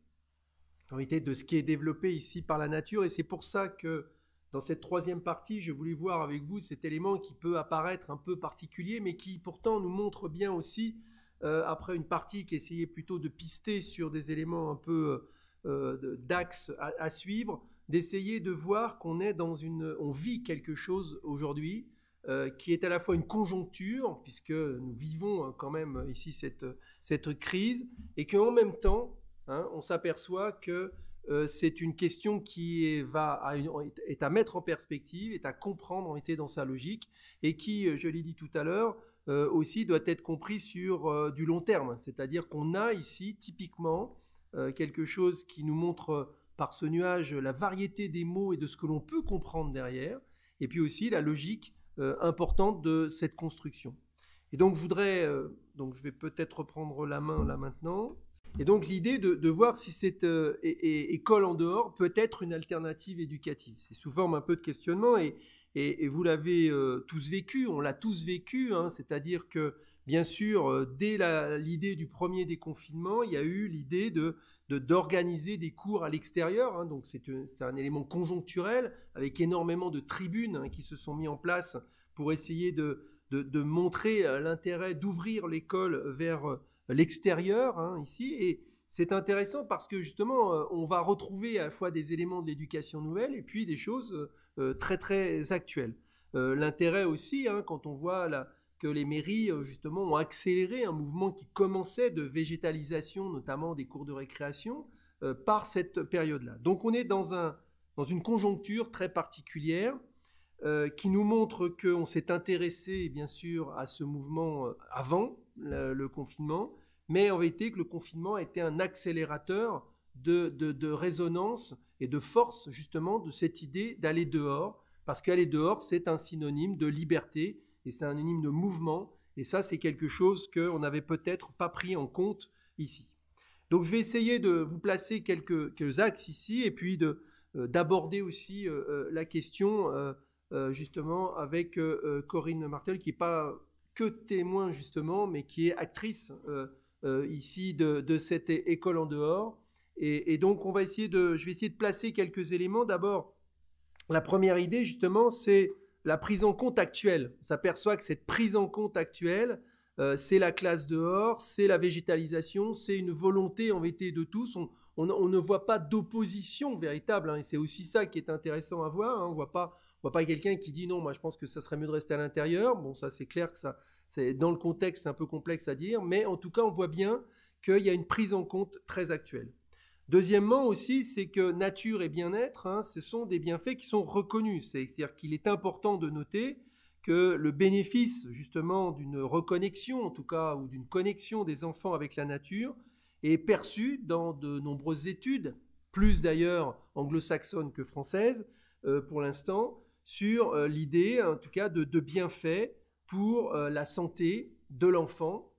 en réalité de ce qui est développé ici par la nature, et c'est pour ça que dans cette troisième partie, je voulais voir avec vous cet élément qui peut apparaître un peu particulier, mais qui pourtant nous montre bien aussi, après une partie qui essayait plutôt de pister sur des éléments un peu d'axe à suivre, d'essayer de voir qu'on est on vit quelque chose aujourd'hui qui est à la fois une conjoncture, puisque nous vivons quand même ici cette crise, et qu'en même temps, on s'aperçoit que c'est une question qui est à mettre en perspective, est à comprendre en été dans sa logique, et qui, je l'ai dit tout à l'heure, aussi doit être compris sur du long terme. C'est-à-dire qu'on a ici typiquement quelque chose qui nous montre par ce nuage la variété des mots et de ce que l'on peut comprendre derrière, et puis aussi la logique importante de cette construction. Et donc je vais peut-être reprendre la main là maintenant. Et donc l'idée de voir si cette école en dehors peut être une alternative éducative. C'est sous forme un peu de questionnement, et vous l'avez tous vécu, on l'a tous vécu, c'est-à-dire que bien sûr, dès l'idée du premier déconfinement, il y a eu l'idée d'organiser des cours à l'extérieur, donc c'est un élément conjoncturel avec énormément de tribunes qui se sont mis en place pour essayer de montrer l'intérêt d'ouvrir l'école vers l'extérieur ici, et c'est intéressant parce que justement on va retrouver à la fois des éléments de l'éducation nouvelle et puis des choses très très actuelles. L'intérêt aussi, quand on voit que les mairies justement ont accéléré un mouvement qui commençait de végétalisation, notamment des cours de récréation, par cette période-là. Donc on est dans une conjoncture très particulière qui nous montre qu'on s'est intéressé bien sûr à ce mouvement avant le confinement, mais en vérité que le confinement a été un accélérateur de résonance et de force justement de cette idée d'aller dehors, parce qu'aller dehors, c'est un synonyme de liberté et c'est un synonyme de mouvement, et ça, c'est quelque chose qu'on n'avait peut-être pas pris en compte ici. Donc, je vais essayer de vous placer quelques axes ici, et puis d'aborder aussi la question justement avec Corinne Martel, qui n'est pas que témoin justement, mais qui est actrice ici de cette école en dehors. Et donc, je vais essayer de placer quelques éléments. D'abord, la première idée, justement, c'est la prise en compte actuelle. On s'aperçoit que cette prise en compte actuelle, c'est la classe dehors, c'est la végétalisation, c'est une volonté en vérité de tous. On ne voit pas d'opposition véritable, hein, et c'est aussi ça qui est intéressant à voir. Hein. On ne voit pas quelqu'un qui dit non, moi je pense que ça serait mieux de rester à l'intérieur. Bon, ça c'est clair que c'est dans le contexte un peu complexe à dire, mais en tout cas on voit bien qu'il y a une prise en compte très actuelle. Deuxièmement aussi, c'est que nature et bien-être, hein, ce sont des bienfaits qui sont reconnus. C'est-à-dire qu'il est important de noter que le bénéfice justement d'une reconnexion, en tout cas, ou d'une connexion des enfants avec la nature, est perçu dans de nombreuses études, plus d'ailleurs anglo-saxonnes que françaises, pour l'instant, sur l'idée, en tout cas, de bienfaits pour la santé de l'enfant,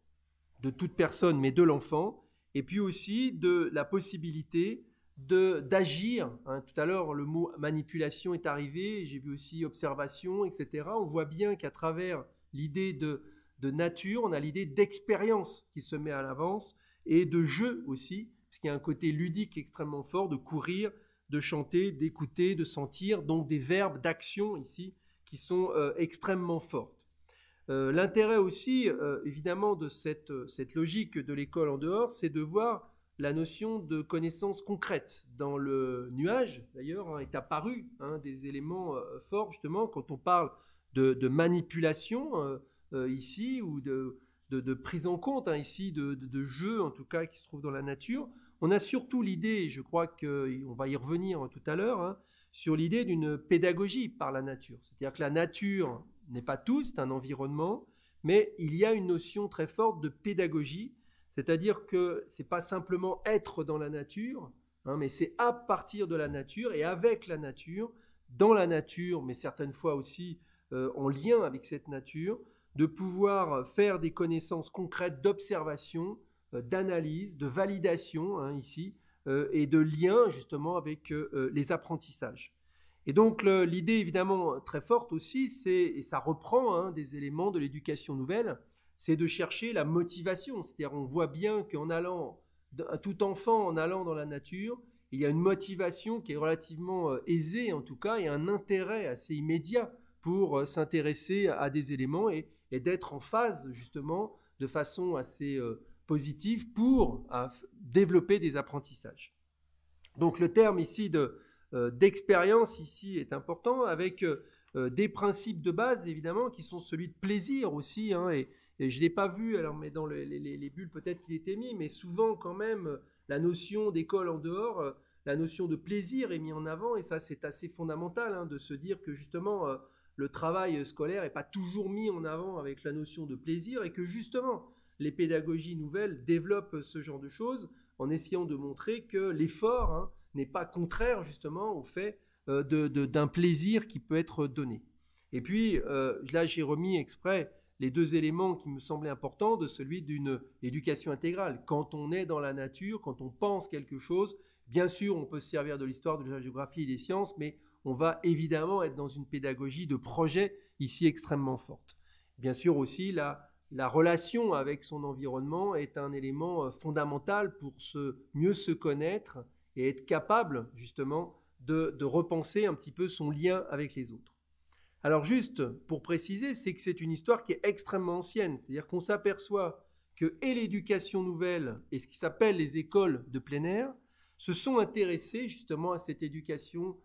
de toute personne, mais de l'enfant, et puis aussi de la possibilité d'agir. Hein. Tout à l'heure, le mot manipulation est arrivé, j'ai vu aussi observation, etc. On voit bien qu'à travers l'idée de nature, on a l'idée d'expérience qui se met à l'avance, et de jeu aussi, parce qu'il y a un côté ludique extrêmement fort, de courir, de chanter, d'écouter, de sentir, donc des verbes d'action ici qui sont extrêmement forts. L'intérêt aussi, évidemment, de cette logique de l'école en dehors, c'est de voir la notion de connaissance concrète. Dans le nuage, d'ailleurs, hein, est apparu des éléments forts, justement, quand on parle de manipulation ici, ou de prise en compte ici, de jeux, en tout cas, qui se trouvent dans la nature. On a surtout l'idée, je crois qu'on va y revenir tout à l'heure, hein, sur l'idée d'une pédagogie par la nature. C'est-à-dire que la nature n'est pas tout, c'est un environnement, mais il y a une notion très forte de pédagogie, c'est-à-dire que ce n'est pas simplement être dans la nature, hein, mais c'est à partir de la nature et avec la nature, dans la nature, mais certaines fois aussi en lien avec cette nature, de pouvoir faire des connaissances concrètes d'observation, d'analyse, de validation, hein, ici, et de lien justement avec les apprentissages. Et donc l'idée évidemment très forte aussi, et ça reprend des éléments de l'éducation nouvelle, c'est de chercher la motivation. C'est-à-dire on voit bien qu'en allant, tout enfant en allant dans la nature, il y a une motivation qui est relativement aisée en tout cas, et un intérêt assez immédiat pour s'intéresser à des éléments et d'être en phase justement de façon assez positive pour développer des apprentissages. Donc le terme ici d'expérience ici est important, avec des principes de base évidemment qui sont celui de plaisir aussi, hein, et je ne l'ai pas vu, alors, mais dans les bulles peut-être qu'il était mis, mais souvent quand même la notion d'école en dehors, la notion de plaisir est mise en avant, et ça c'est assez fondamental, hein, de se dire que justement le travail scolaire n'est pas toujours mis en avant avec la notion de plaisir, et que justement les pédagogies nouvelles développent ce genre de choses en essayant de montrer que l'effort, hein, n'est pas contraire justement au fait d'un plaisir qui peut être donné. Et puis là j'ai remis exprès les deux éléments qui me semblaient importants, de celui d'une éducation intégrale. Quand on est dans la nature, quand on pense quelque chose, bien sûr on peut se servir de l'histoire, de la géographie et des sciences, mais on va évidemment être dans une pédagogie de projet ici extrêmement forte. Bien sûr aussi la relation avec son environnement est un élément fondamental pour mieux se connaître et être capable justement de repenser un petit peu son lien avec les autres. Alors juste pour préciser, c'est que c'est une histoire qui est extrêmement ancienne, c'est-à-dire qu'on s'aperçoit que et l'éducation nouvelle et ce qui s'appelle les écoles de plein air se sont intéressés justement à cette éducation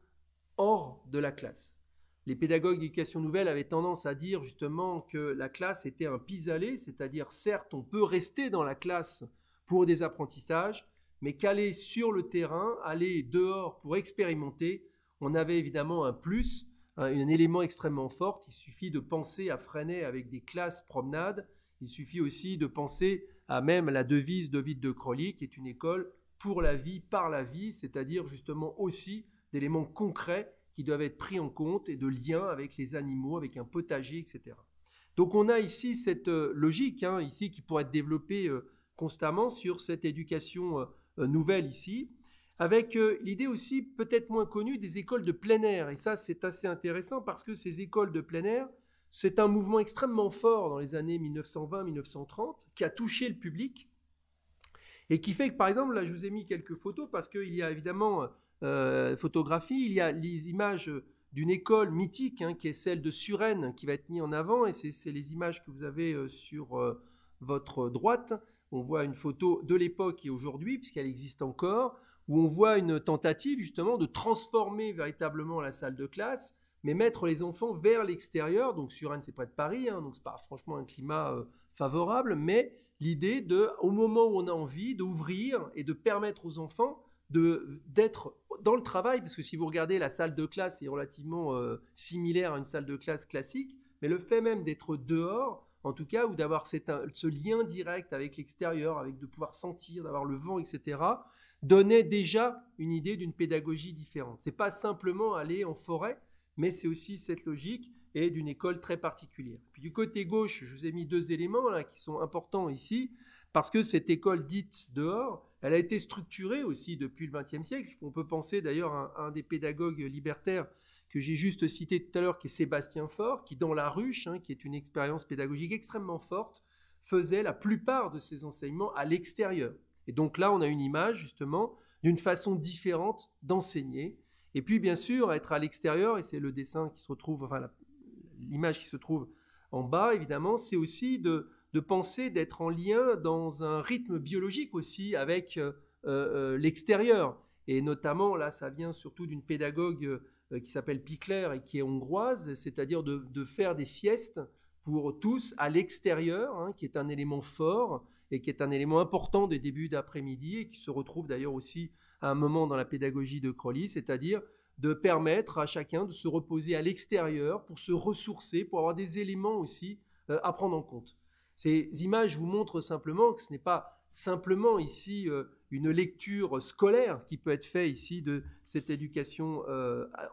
hors de la classe. Les pédagogues d'éducation nouvelle avaient tendance à dire justement que la classe était un pis-aller, c'est-à-dire certes on peut rester dans la classe pour des apprentissages, mais qu'aller sur le terrain, aller dehors pour expérimenter, on avait évidemment un plus, un élément extrêmement fort. Il suffit de penser à Freinet avec des classes promenades, il suffit aussi de penser à même la devise d'Ovide de Crolly, qui est une école pour la vie, par la vie, c'est-à-dire justement aussi d'éléments concrets qui doivent être pris en compte et de liens avec les animaux, avec un potager, etc. Donc on a ici cette logique ici qui pourrait être développée constamment sur cette éducation nouvelle ici, avec l'idée aussi peut-être moins connue des écoles de plein air. Et ça c'est assez intéressant parce que ces écoles de plein air, c'est un mouvement extrêmement fort dans les années 1920-1930 qui a touché le public et qui fait que par exemple, là je vous ai mis quelques photos parce qu'il y a évidemment photographie, il y a les images d'une école mythique qui est celle de Suresnes qui va être mise en avant et c'est les images que vous avez sur votre droite. On voit une photo de l'époque et aujourd'hui puisqu'elle existe encore, où on voit une tentative justement de transformer véritablement la salle de classe, mais mettre les enfants vers l'extérieur. Donc Suresnes c'est près de Paris, donc c'est pas franchement un climat favorable, mais l'idée de, au moment où on a envie d'ouvrir et de permettre aux enfants d'être dans le travail, parce que si vous regardez la salle de classe est relativement similaire à une salle de classe classique, mais le fait même d'être dehors, en tout cas, ou d'avoir ce lien direct avec l'extérieur, avec de pouvoir sentir, d'avoir le vent, etc., donnait déjà une idée d'une pédagogie différente. C'est pas simplement aller en forêt, mais c'est aussi cette logique et d'une école très particulière. Puis du côté gauche, je vous ai mis deux éléments là, qui sont importants ici, parce que cette école dite dehors, elle a été structurée aussi depuis le XXe siècle. On peut penser d'ailleurs à un des pédagogues libertaires que j'ai juste cité tout à l'heure, qui est Sébastien Faure, qui dans La Ruche, qui est une expérience pédagogique extrêmement forte, faisait la plupart de ses enseignements à l'extérieur. Et donc là, on a une image justement d'une façon différente d'enseigner. Et puis bien sûr, être à l'extérieur, et c'est le dessin qui se retrouve, enfin l'image qui se trouve en bas, évidemment, c'est aussi de penser d'être en lien dans un rythme biologique aussi avec l'extérieur. Et notamment, là, ça vient surtout d'une pédagogue qui s'appelle Pichler et qui est hongroise, c'est-à-dire de faire des siestes pour tous à l'extérieur, qui est un élément fort et qui est un élément important des débuts d'après-midi et qui se retrouve d'ailleurs aussi à un moment dans la pédagogie de Crowley, c'est-à-dire de permettre à chacun de se reposer à l'extérieur pour se ressourcer, pour avoir des éléments aussi à prendre en compte. Ces images vous montrent simplement que ce n'est pas simplement ici une lecture scolaire qui peut être faite ici de cette éducation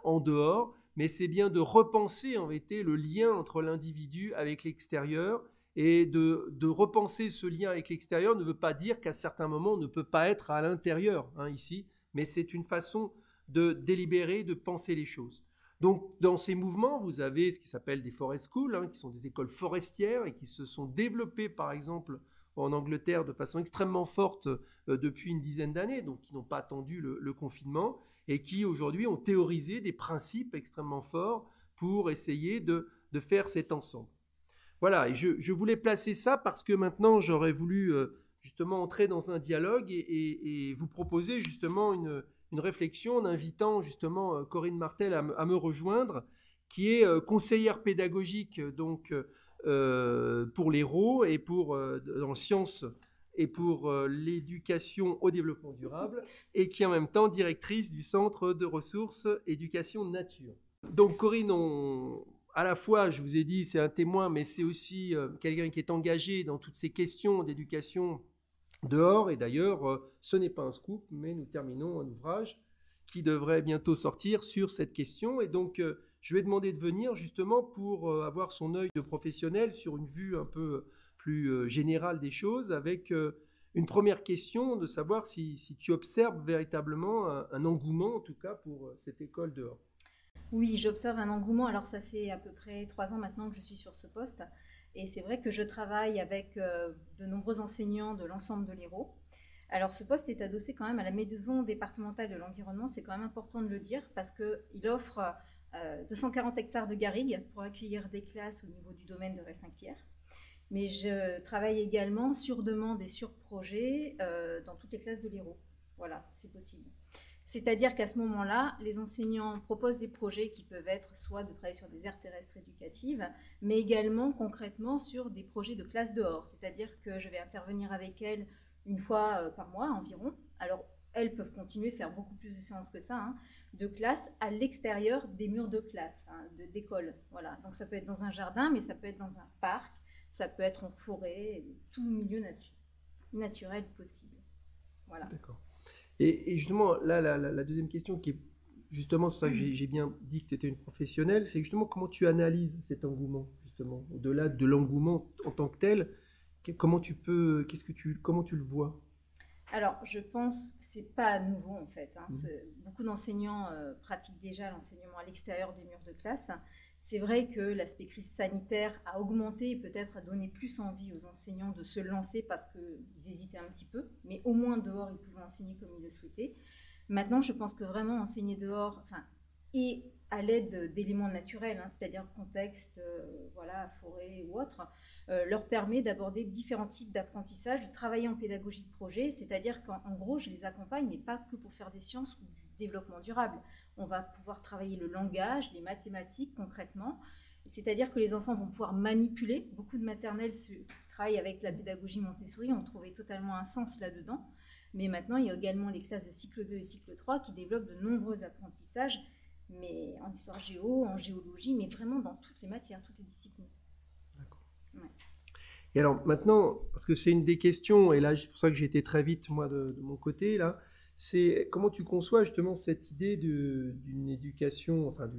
en dehors, mais c'est bien de repenser en vérité le lien entre l'individu avec l'extérieur et de repenser ce lien avec l'extérieur ne veut pas dire qu'à certains moments on ne peut pas être à l'intérieur ici, mais c'est une façon de délibérer, de penser les choses. Donc, dans ces mouvements, vous avez ce qui s'appelle des forest schools, qui sont des écoles forestières et qui se sont développées, par exemple, en Angleterre de façon extrêmement forte depuis une dizaine d'années, donc qui n'ont pas attendu le confinement et qui, aujourd'hui, ont théorisé des principes extrêmement forts pour essayer de faire cet ensemble. Voilà, et je voulais placer ça parce que maintenant, j'aurais voulu justement entrer dans un dialogue et vous proposer justement une réflexion en invitant justement Corinne Martel à me rejoindre, qui est conseillère pédagogique donc, pour l'Hérault et pour en sciences et pour l'éducation au développement durable, et qui est en même temps directrice du Centre de ressources éducation nature. Donc Corinne, à la fois, je vous ai dit, c'est un témoin, mais c'est aussi quelqu'un qui est engagé dans toutes ces questions d'éducation dehors, et d'ailleurs, ce n'est pas un scoop, mais nous terminons un ouvrage qui devrait bientôt sortir sur cette question. Et donc, je vais demander de venir justement pour avoir son œil de professionnel sur une vue un peu plus générale des choses, avec une première question de savoir si tu observes véritablement un engouement, en tout cas, pour cette école dehors. Oui, j'observe un engouement. Alors, ça fait à peu près 3 ans maintenant que je suis sur ce poste. Et c'est vrai que je travaille avec de nombreux enseignants de l'ensemble de l'Hérault. Alors ce poste est adossé quand même à la maison départementale de l'environnement, c'est quand même important de le dire parce qu'il offre 240 hectares de garrigues pour accueillir des classes au niveau du domaine de Restinclière. Mais je travaille également sur demande et sur projet dans toutes les classes de l'Hérault. Voilà, c'est possible. C'est-à-dire qu'à ce moment-là, les enseignants proposent des projets qui peuvent être soit de travailler sur des aires terrestres éducatives, mais également concrètement sur des projets de classe dehors. C'est-à-dire que je vais intervenir avec elles une fois par mois environ. Alors, elles peuvent continuer à faire beaucoup plus de séances que ça, de classe à l'extérieur des murs de classe, d'école. Voilà. Donc, ça peut être dans un jardin, mais ça peut être dans un parc, ça peut être en forêt, tout milieu naturel possible. Voilà. D'accord. Et justement, là, la deuxième question qui est justement, c'est pour ça que j'ai bien dit que tu étais une professionnelle, c'est justement comment tu analyses cet engouement, justement, au-delà de l'engouement en tant que tel, comment tu le vois? Alors, je pense que c'est pas nouveau en fait. Beaucoup d'enseignants pratiquent déjà l'enseignement à l'extérieur des murs de classe. C'est vrai que l'aspect crise sanitaire a augmenté et peut-être a donné plus envie aux enseignants de se lancer parce qu'ils hésitaient un petit peu, mais au moins dehors, ils pouvaient enseigner comme ils le souhaitaient. Maintenant, je pense que vraiment enseigner dehors, et à l'aide d'éléments naturels, c'est-à-dire contexte, forêt ou autre, leur permet d'aborder différents types d'apprentissage, de travailler en pédagogie de projet, c'est-à-dire qu'en gros, je les accompagne, mais pas que pour faire des sciences ou du développement durable. On va pouvoir travailler le langage, les mathématiques concrètement, c'est-à-dire que les enfants vont pouvoir manipuler. Beaucoup de maternelles travaillent avec la pédagogie Montessori, on trouvait totalement un sens là-dedans. Mais maintenant, il y a également les classes de cycle 2 et cycle 3 qui développent de nombreux apprentissages, mais en histoire géo, en géologie, mais vraiment dans toutes les matières, toutes les disciplines. D'accord. Ouais. Et alors maintenant, parce que c'est une des questions, et là c'est pour ça que j'ai été très vite moi de mon côté, là, c'est comment tu conçois justement cette idée d'une éducation, enfin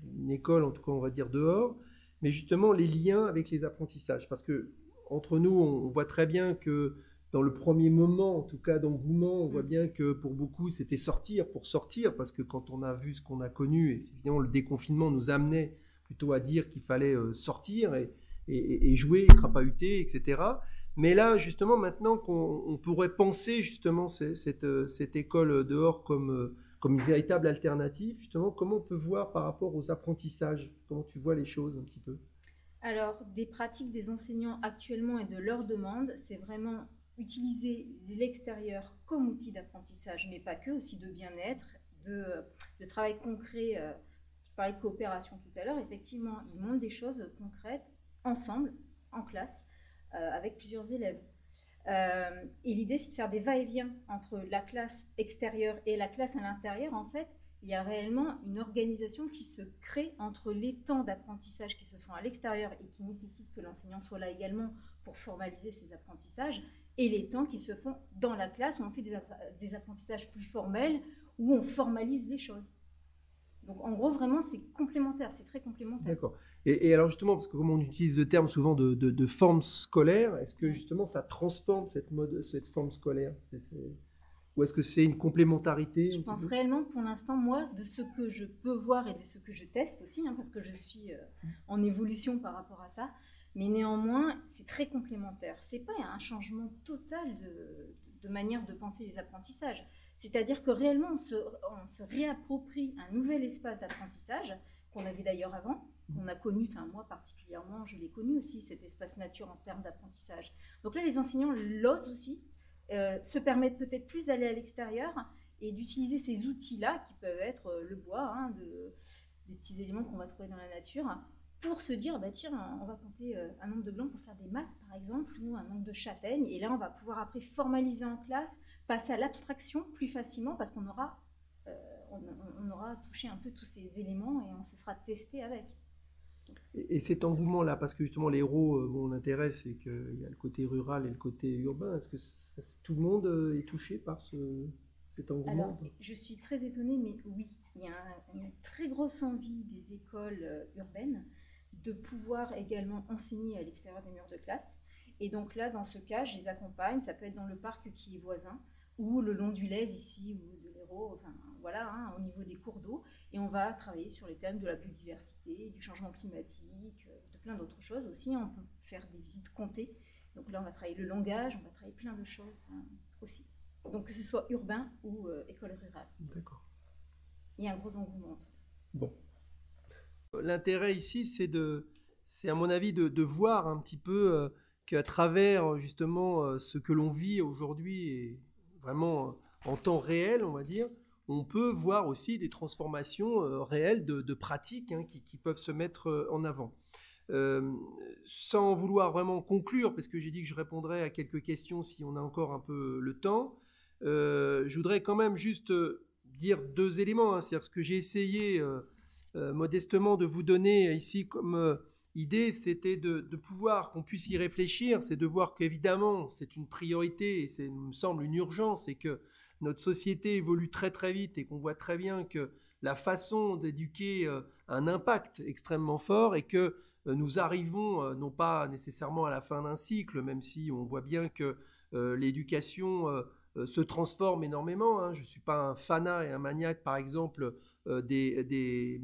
d'une école, en tout cas on va dire dehors, mais justement les liens avec les apprentissages. Parce que entre nous, on voit très bien que dans le premier moment, en tout cas d'engouement, on voit bien que pour beaucoup, c'était sortir pour sortir, parce que quand on a vu ce qu'on a connu, et évidemment le déconfinement nous amenait plutôt à dire qu'il fallait sortir et jouer, crapahuter, etc. Mais là, justement, maintenant qu'on pourrait penser justement cette école dehors comme une véritable alternative, justement, comment on peut voir par rapport aux apprentissages? Comment tu vois les choses un petit peu? Alors, des pratiques des enseignants actuellement et de leurs demandes, c'est vraiment utiliser l'extérieur comme outil d'apprentissage, mais pas que, aussi de bien-être, de travail concret. Je parlais de coopération tout à l'heure. Effectivement, ils montrent des choses concrètes ensemble, en classe, avec plusieurs élèves. Et l'idée, c'est de faire des va-et-vient entre la classe extérieure et la classe à l'intérieur. En fait, il y a réellement une organisation qui se crée entre les temps d'apprentissage qui se font à l'extérieur et qui nécessitent que l'enseignant soit là également pour formaliser ses apprentissages, et les temps qui se font dans la classe où on fait des apprentissages plus formels, où on formalise les choses. Donc en gros, vraiment, c'est complémentaire, c'est très complémentaire. D'accord. Et alors justement, parce que comme on utilise le terme souvent de forme scolaire, est-ce que justement ça transforme cette forme scolaire? Ou est-ce que c'est une complémentarité? Je pense réellement, pour l'instant, moi, de ce que je peux voir et de ce que je teste aussi, parce que je suis en évolution par rapport à ça, mais néanmoins, c'est très complémentaire. C'est pas un changement total de manière de penser les apprentissages. C'est-à-dire que réellement, on se réapproprie un nouvel espace d'apprentissage qu'on avait d'ailleurs avant, qu'on a connu, moi particulièrement, je l'ai connu aussi, cet espace nature en termes d'apprentissage. Donc là, les enseignants l'osent aussi, se permettent peut-être plus d'aller à l'extérieur et d'utiliser ces outils-là, qui peuvent être le bois, des petits éléments qu'on va trouver dans la nature, pour se dire, tiens, on va compter un nombre de blancs pour faire des maths, par exemple, ou un nombre de châtaignes, et là, on va pouvoir après formaliser en classe, passer à l'abstraction plus facilement, parce qu'on aura, on aura touché un peu tous ces éléments, et on se sera testé avec. Et cet engouement-là, parce que justement l'Hérault, l'intérêt, c'est qu'il y a le côté rural et le côté urbain. Est-ce que tout le monde est touché par cet engouement? Alors, je suis très étonnée, mais oui, il y a une très grosse envie des écoles urbaines de pouvoir également enseigner à l'extérieur des murs de classe. Et donc là, dans ce cas, je les accompagne. Ça peut être dans le parc qui est voisin, ou le long du Lez ici, ou de l'Hérault, au niveau des cours d'eau. Et on va travailler sur les thèmes de la biodiversité, du changement climatique, de plein d'autres choses aussi. On peut faire des visites comptées. Donc là, on va travailler le langage, on va travailler plein de choses aussi. Donc que ce soit urbain ou école rurale. D'accord. Il y a un gros engouement. Bon. L'intérêt ici, c'est à mon avis de voir un petit peu qu'à travers justement ce que l'on vit aujourd'hui, et vraiment en temps réel, on va dire, on peut voir aussi des transformations réelles de pratiques qui peuvent se mettre en avant. Sans vouloir vraiment conclure, parce que j'ai dit que je répondrais à quelques questions si on a encore un peu le temps, je voudrais quand même juste dire deux éléments. C'est-à-dire ce que j'ai essayé modestement de vous donner ici comme idée, c'était de pouvoir qu'on puisse y réfléchir, c'est de voir qu'évidemment c'est une priorité et c'est, il me semble, une urgence, et que notre société évolue très très vite et qu'on voit très bien que la façon d'éduquer a un impact extrêmement fort et que nous arrivons non pas nécessairement à la fin d'un cycle, même si on voit bien que l'éducation se transforme énormément. Hein. Je ne suis pas un fanat et un maniaque, par exemple, des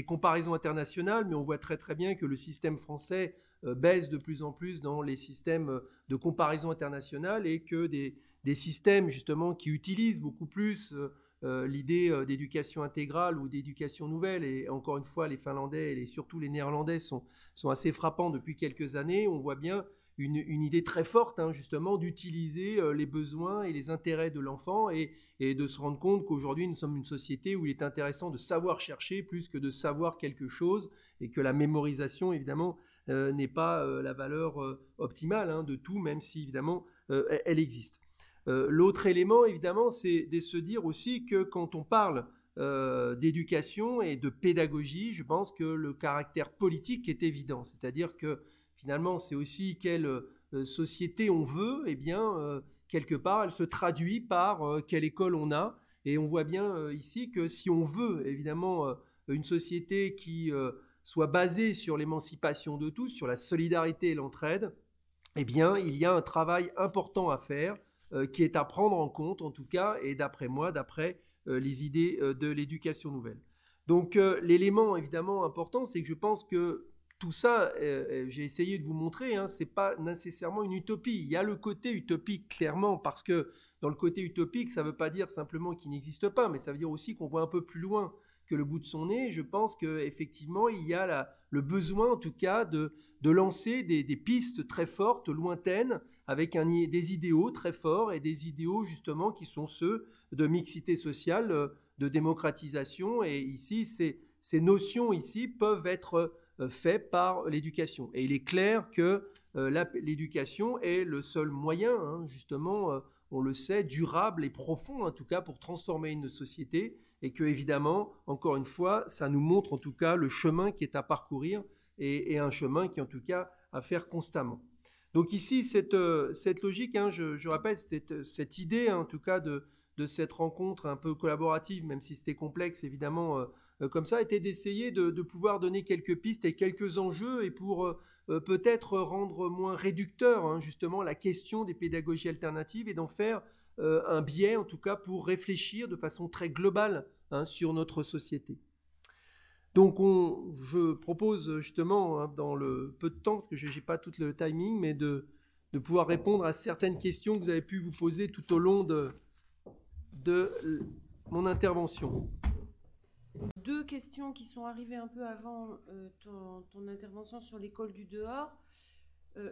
comparaisons internationales, mais on voit très très bien que le système français baisse de plus en plus dans les systèmes de comparaison internationale et que des systèmes justement qui utilisent beaucoup plus l'idée d'éducation intégrale ou d'éducation nouvelle, et encore une fois les Finlandais et surtout les Néerlandais sont assez frappants depuis quelques années. On voit bien une idée très forte hein, justement d'utiliser les besoins et les intérêts de l'enfant et de se rendre compte qu'aujourd'hui nous sommes une société où il est intéressant de savoir chercher plus que de savoir quelque chose et que la mémorisation évidemment n'est pas la valeur optimale hein, de tout, même si évidemment elle existe. L'autre élément évidemment c'est de se dire aussi que quand on parle d'éducation et de pédagogie, je pense que le caractère politique est évident, c'est-à-dire que finalement, c'est aussi quelle société on veut, et bien, quelque part, elle se traduit par quelle école on a. Et on voit bien ici que si on veut, évidemment, une société qui soit basée sur l'émancipation de tous, sur la solidarité et l'entraide, eh bien, il y a un travail important à faire, qui est à prendre en compte, en tout cas, et d'après moi, d'après les idées de l'éducation nouvelle. Donc, l'élément, évidemment, important, c'est que je pense que tout ça, j'ai essayé de vous montrer, hein, ce n'est pas nécessairement une utopie. Il y a le côté utopique, clairement, parce que dans le côté utopique, ça ne veut pas dire simplement qu'il n'existe pas, mais ça veut dire aussi qu'on voit un peu plus loin que le bout de son nez. Je pense qu'effectivement, il y a le besoin, en tout cas, de lancer des pistes très fortes, lointaines, avec des idéaux très forts et des idéaux, justement, qui sont ceux de mixité sociale, de démocratisation. Et ici, ces notions ici peuvent être fait par l'éducation. Et il est clair que l'éducation est le seul moyen, hein, justement, on le sait, durable et profond, en tout cas, pour transformer une société, et que, évidemment, encore une fois, ça nous montre, en tout cas, le chemin qui est à parcourir, et un chemin qui, en tout cas, à faire constamment. Donc ici, cette logique, hein, je répète, cette idée, hein, en tout cas, de cette rencontre un peu collaborative, même si c'était complexe, évidemment, comme ça, était d'essayer de pouvoir donner quelques pistes et quelques enjeux et pour peut-être rendre moins réducteur hein, justement la question des pédagogies alternatives et d'en faire un biais en tout cas pour réfléchir de façon très globale hein, sur notre société. Donc je propose justement hein, dans le peu de temps, parce que je n'ai pas tout le timing, mais de pouvoir répondre à certaines questions que vous avez pu vous poser tout au long de mon intervention. Deux questions qui sont arrivées un peu avant ton intervention sur l'école du dehors.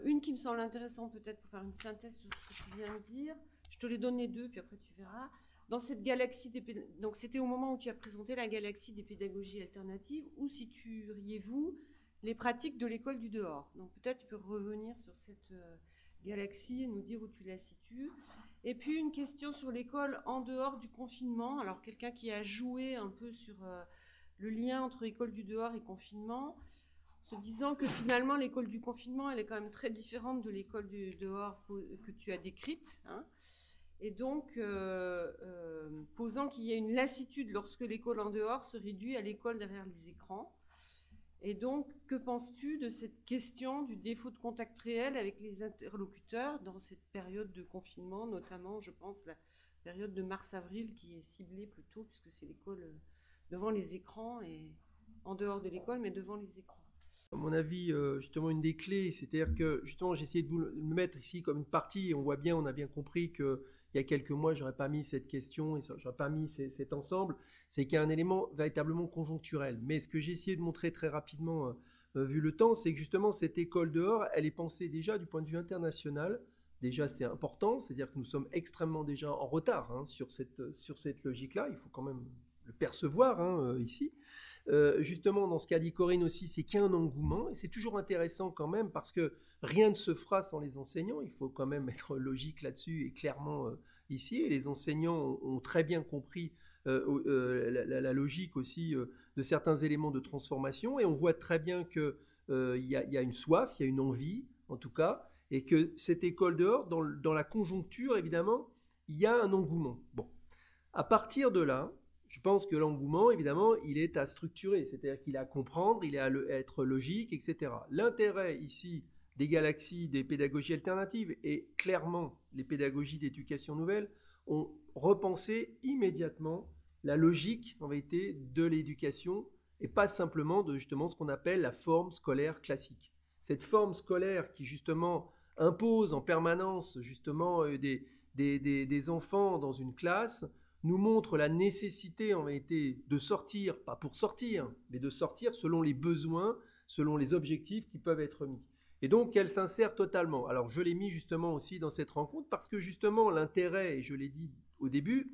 Une qui me semble intéressante peut-être pour faire une synthèse sur ce que tu viens de dire. Je te les donne les deux, puis après tu verras. Dans cette galaxie donc c'était au moment où tu as présenté la galaxie des pédagogies alternatives, où situeriez-vous les pratiques de l'école du dehors? Donc peut-être tu peux revenir sur cette galaxie et nous dire où tu la situes. Et puis une question sur l'école en dehors du confinement. Alors quelqu'un qui a joué un peu sur le lien entre école du dehors et confinement, se disant que finalement l'école du confinement, elle est quand même très différente de l'école du dehors que tu as décrite. Hein. Et donc posant qu'il y a une lassitude lorsque l'école en dehors se réduit à l'école derrière les écrans. Et donc, que penses-tu de cette question du défaut de contact réel avec les interlocuteurs dans cette période de confinement, notamment, je pense, la période de mars-avril qui est ciblée plutôt, puisque c'est l'école devant les écrans et en dehors de l'école, mais devant les écrans. À mon avis, justement, une des clés, c'est-à-dire que, justement, j'ai essayé de vous le mettre ici comme une partie, et on a bien compris que il y a quelques mois, je n'aurais pas mis cette question et je n'aurais pas mis cet ensemble, c'est qu'il y a un élément véritablement conjoncturel. Mais ce que j'ai essayé de montrer très rapidement, vu le temps, c'est que justement, cette école dehors, elle est pensée déjà du point de vue international. Déjà, c'est important, c'est-à-dire que nous sommes extrêmement déjà en retard hein, sur cette logique-là. Il faut quand même le percevoir hein, ici. Justement, dans ce qu'a dit Corinne aussi, c'est qu'il y a un engouement, et c'est toujours intéressant quand même, parce que rien ne se fera sans les enseignants, il faut quand même être logique là-dessus, et clairement ici, et les enseignants ont très bien compris la logique aussi de certains éléments de transformation, et on voit très bien qu'il y a une soif, il y a une envie, en tout cas, et que cette école dehors, dans la conjoncture, évidemment, il y a un engouement. Bon, à partir de là, je pense que l'engouement, évidemment, il est à structurer, c'est-à-dire qu'il est à comprendre, il est à être logique, etc. L'intérêt ici des galaxies, des pédagogies alternatives et clairement les pédagogies d'éducation nouvelle ont repensé immédiatement la logique, en vérité, de l'éducation et pas simplement de justement ce qu'on appelle la forme scolaire classique. Cette forme scolaire qui justement impose en permanence justement des enfants dans une classe nous montre la nécessité en vérité de sortir, pas pour sortir, mais de sortir selon les besoins, selon les objectifs qui peuvent être mis. Et donc, elle s'insère totalement. Alors, je l'ai mis justement aussi dans cette rencontre parce que justement, l'intérêt, et je l'ai dit au début,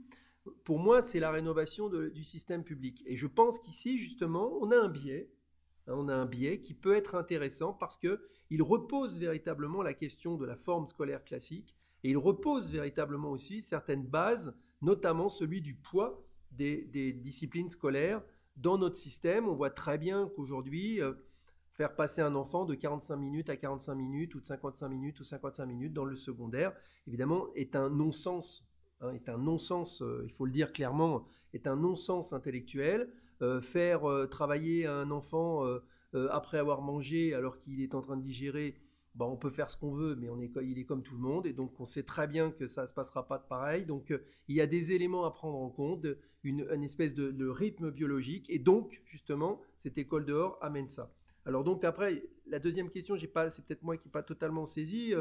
pour moi, c'est la rénovation du système public. Et je pense qu'ici, justement, on a un biais qui peut être intéressant parce qu'il repose véritablement la question de la forme scolaire classique et il repose véritablement aussi certaines bases, notamment celui du poids des disciplines scolaires dans notre système. On voit très bien qu'aujourd'hui, faire passer un enfant de 45 minutes à 45 minutes ou de 55 minutes ou 55 minutes dans le secondaire, évidemment, est un non-sens. Il faut le dire clairement, est un non-sens intellectuel. Faire travailler un enfant après avoir mangé alors qu'il est en train de digérer, on peut faire ce qu'on veut, mais il est comme tout le monde, et donc on sait très bien que ça ne se passera pas de pareil. Donc il y a des éléments à prendre en compte, une espèce de rythme biologique, et donc justement, cette école dehors amène ça. Alors donc après, la deuxième question, c'est peut-être moi qui n'ai pas totalement saisi,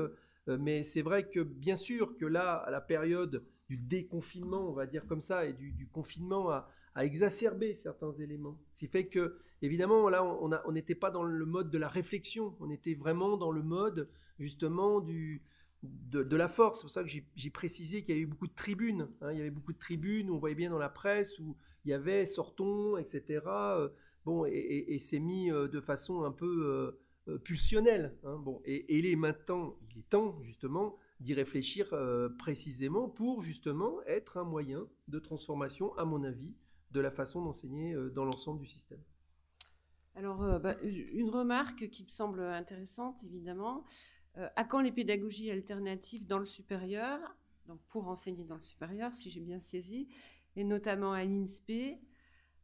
mais c'est vrai que bien sûr que là, à la période du déconfinement, on va dire comme ça, et du confinement a exacerbé certains éléments. Ce qui fait que, évidemment, là, on n'était pas dans le mode de la réflexion, on était vraiment dans le mode, justement, de la force. C'est pour ça que j'ai précisé qu'il y avait eu beaucoup de tribunes. Il y avait beaucoup de tribunes, on voyait bien dans la presse, où il y avait « sortons », etc. Et c'est mis de façon un peu pulsionnelle. Et il est temps, justement, d'y réfléchir précisément pour, justement, être un moyen de transformation, à mon avis, de la façon d'enseigner dans l'ensemble du système. Alors, une remarque qui me semble intéressante, évidemment. À quand les pédagogies alternatives dans le supérieur, donc pour enseigner dans le supérieur, si j'ai bien saisi, et notamment à l'INSPE.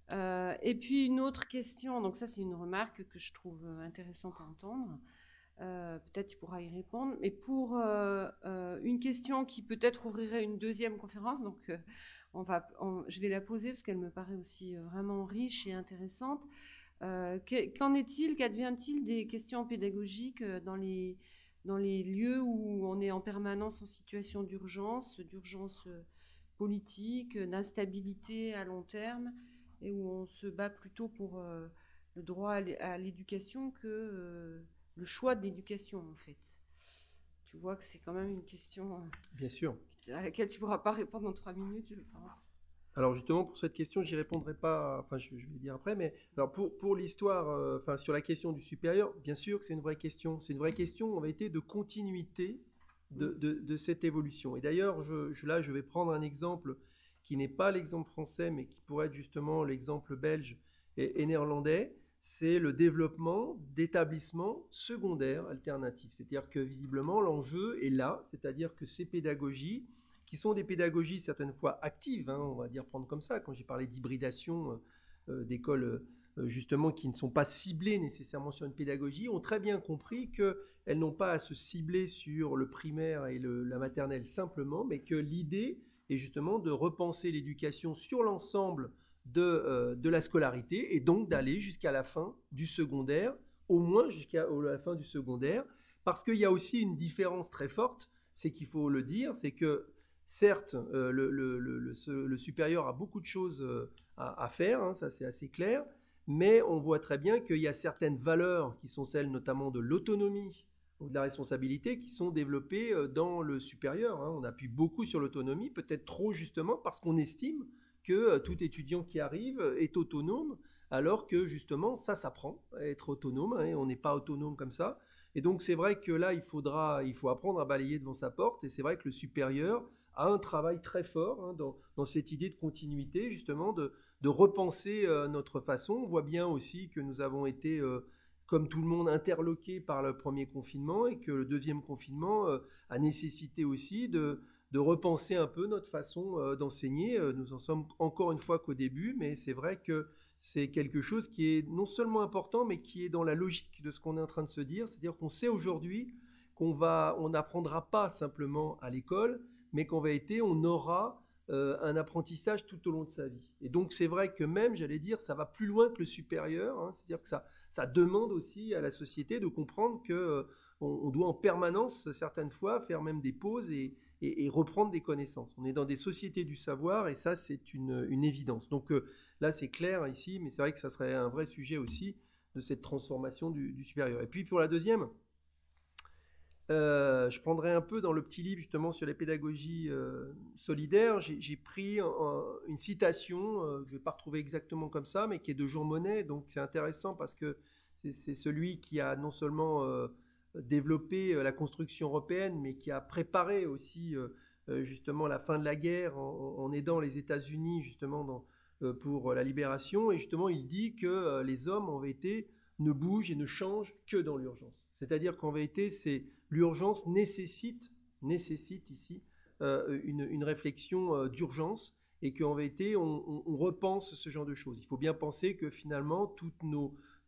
Et puis une autre question, donc ça c'est une remarque que je trouve intéressante à entendre, peut-être tu pourras y répondre, mais pour une question qui peut-être ouvrirait une deuxième conférence, donc je vais la poser parce qu'elle me paraît aussi vraiment riche et intéressante. Qu'advient-il des questions pédagogiques dans les lieux où on est en permanence en situation d'urgence politique, d'instabilité à long terme, et où on se bat plutôt pour le droit à l'éducation que le choix de l'éducation, en fait. Tu vois que c'est quand même une question Bien sûr. À laquelle tu ne pourras pas répondre en 3 minutes, je pense. Alors justement, pour cette question, j'y répondrai pas, enfin je vais le dire après, mais alors pour l'histoire, sur la question du supérieur, bien sûr que c'est une vraie question. C'est une vraie question, en vérité, de continuité de cette évolution. Et d'ailleurs, là, je vais prendre un exemple qui n'est pas l'exemple français, mais qui pourrait être justement l'exemple belge et néerlandais, c'est le développement d'établissements secondaires alternatifs. C'est-à-dire que visiblement, l'enjeu est là, c'est-à-dire que ces pédagogies, qui sont des pédagogies certaines fois actives, on va dire prendre comme ça, quand j'ai parlé d'hybridation d'écoles justement qui ne sont pas ciblées nécessairement sur une pédagogie, ont très bien compris qu'elles n'ont pas à se cibler sur le primaire et la maternelle simplement, mais que l'idée est justement de repenser l'éducation sur l'ensemble de la scolarité et donc d'aller jusqu'à la fin du secondaire, au moins jusqu'à la fin du secondaire, parce qu'il y a aussi une différence très forte, c'est qu'il faut le dire, c'est que certes, le supérieur a beaucoup de choses à faire, ça c'est assez clair, mais on voit très bien qu'il y a certaines valeurs qui sont celles notamment de l'autonomie ou de la responsabilité qui sont développées dans le supérieur. On appuie beaucoup sur l'autonomie, peut-être trop justement parce qu'on estime que tout étudiant qui arrive est autonome, alors que justement ça s'apprend à être autonome, on n'est pas autonome comme ça. Et donc c'est vrai que là il faut apprendre à balayer devant sa porte, et c'est vrai que le supérieur a un travail très fort dans cette idée de continuité, justement de repenser notre façon. On voit bien aussi que nous avons été, comme tout le monde, interloqués par le premier confinement, et que le deuxième confinement a nécessité aussi de de repenser un peu notre façon d'enseigner. Nous en sommes encore une fois qu'au début, mais c'est vrai que c'est quelque chose qui est non seulement important, mais qui est dans la logique de ce qu'on est en train de se dire. C'est-à-dire qu'on sait aujourd'hui on n'apprendra pas simplement à l'école, mais qu'en vérité, on aura un apprentissage tout au long de sa vie. Et donc, c'est vrai que même, j'allais dire, ça va plus loin que le supérieur. Hein, c'est-à-dire que ça demande aussi à la société de comprendre qu'on doit en permanence, certaines fois, faire même des pauses et reprendre des connaissances. On est dans des sociétés du savoir et ça, c'est une évidence. Donc là, c'est clair ici, mais c'est vrai que ça serait un vrai sujet aussi de cette transformation du supérieur. Et puis pour la deuxième, je prendrai un peu dans le petit livre justement sur les pédagogies solidaires, j'ai pris une citation, je ne vais pas retrouver exactement comme ça, mais qui est de Jean Monnet. Donc c'est intéressant parce que c'est celui qui a non seulement développé la construction européenne, mais qui a préparé aussi justement la fin de la guerre en aidant les États-Unis justement pour la libération. Et justement, il dit que les hommes en vérité ne bougent et ne changent que dans l'urgence. C'est-à-dire qu'en vérité, l'urgence nécessite ici une réflexion d'urgence et qu'en vérité, on repense ce genre de choses. Il faut bien penser que finalement,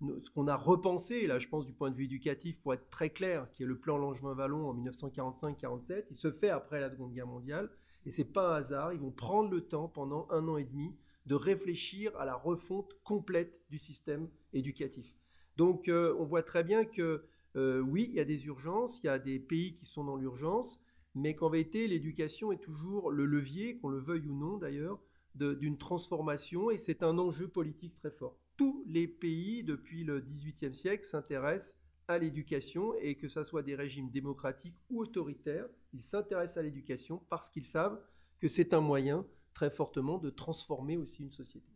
ce qu'on a repensé, et là je pense du point de vue éducatif, pour être très clair, qui est le plan Langevin-Wallon en 1945-47, il se fait après la Seconde Guerre mondiale, et c'est pas un hasard, ils vont prendre le temps pendant 1 an et demi de réfléchir à la refonte complète du système éducatif. Donc on voit très bien que oui, il y a des urgences, il y a des pays qui sont dans l'urgence, mais qu'en vérité, l'éducation est toujours le levier, qu'on le veuille ou non d'ailleurs, d'une transformation, et c'est un enjeu politique très fort. Tous les pays, depuis le XVIIIe siècle, s'intéressent à l'éducation, et que ce soit des régimes démocratiques ou autoritaires, ils s'intéressent à l'éducation parce qu'ils savent que c'est un moyen très fortement de transformer aussi une société.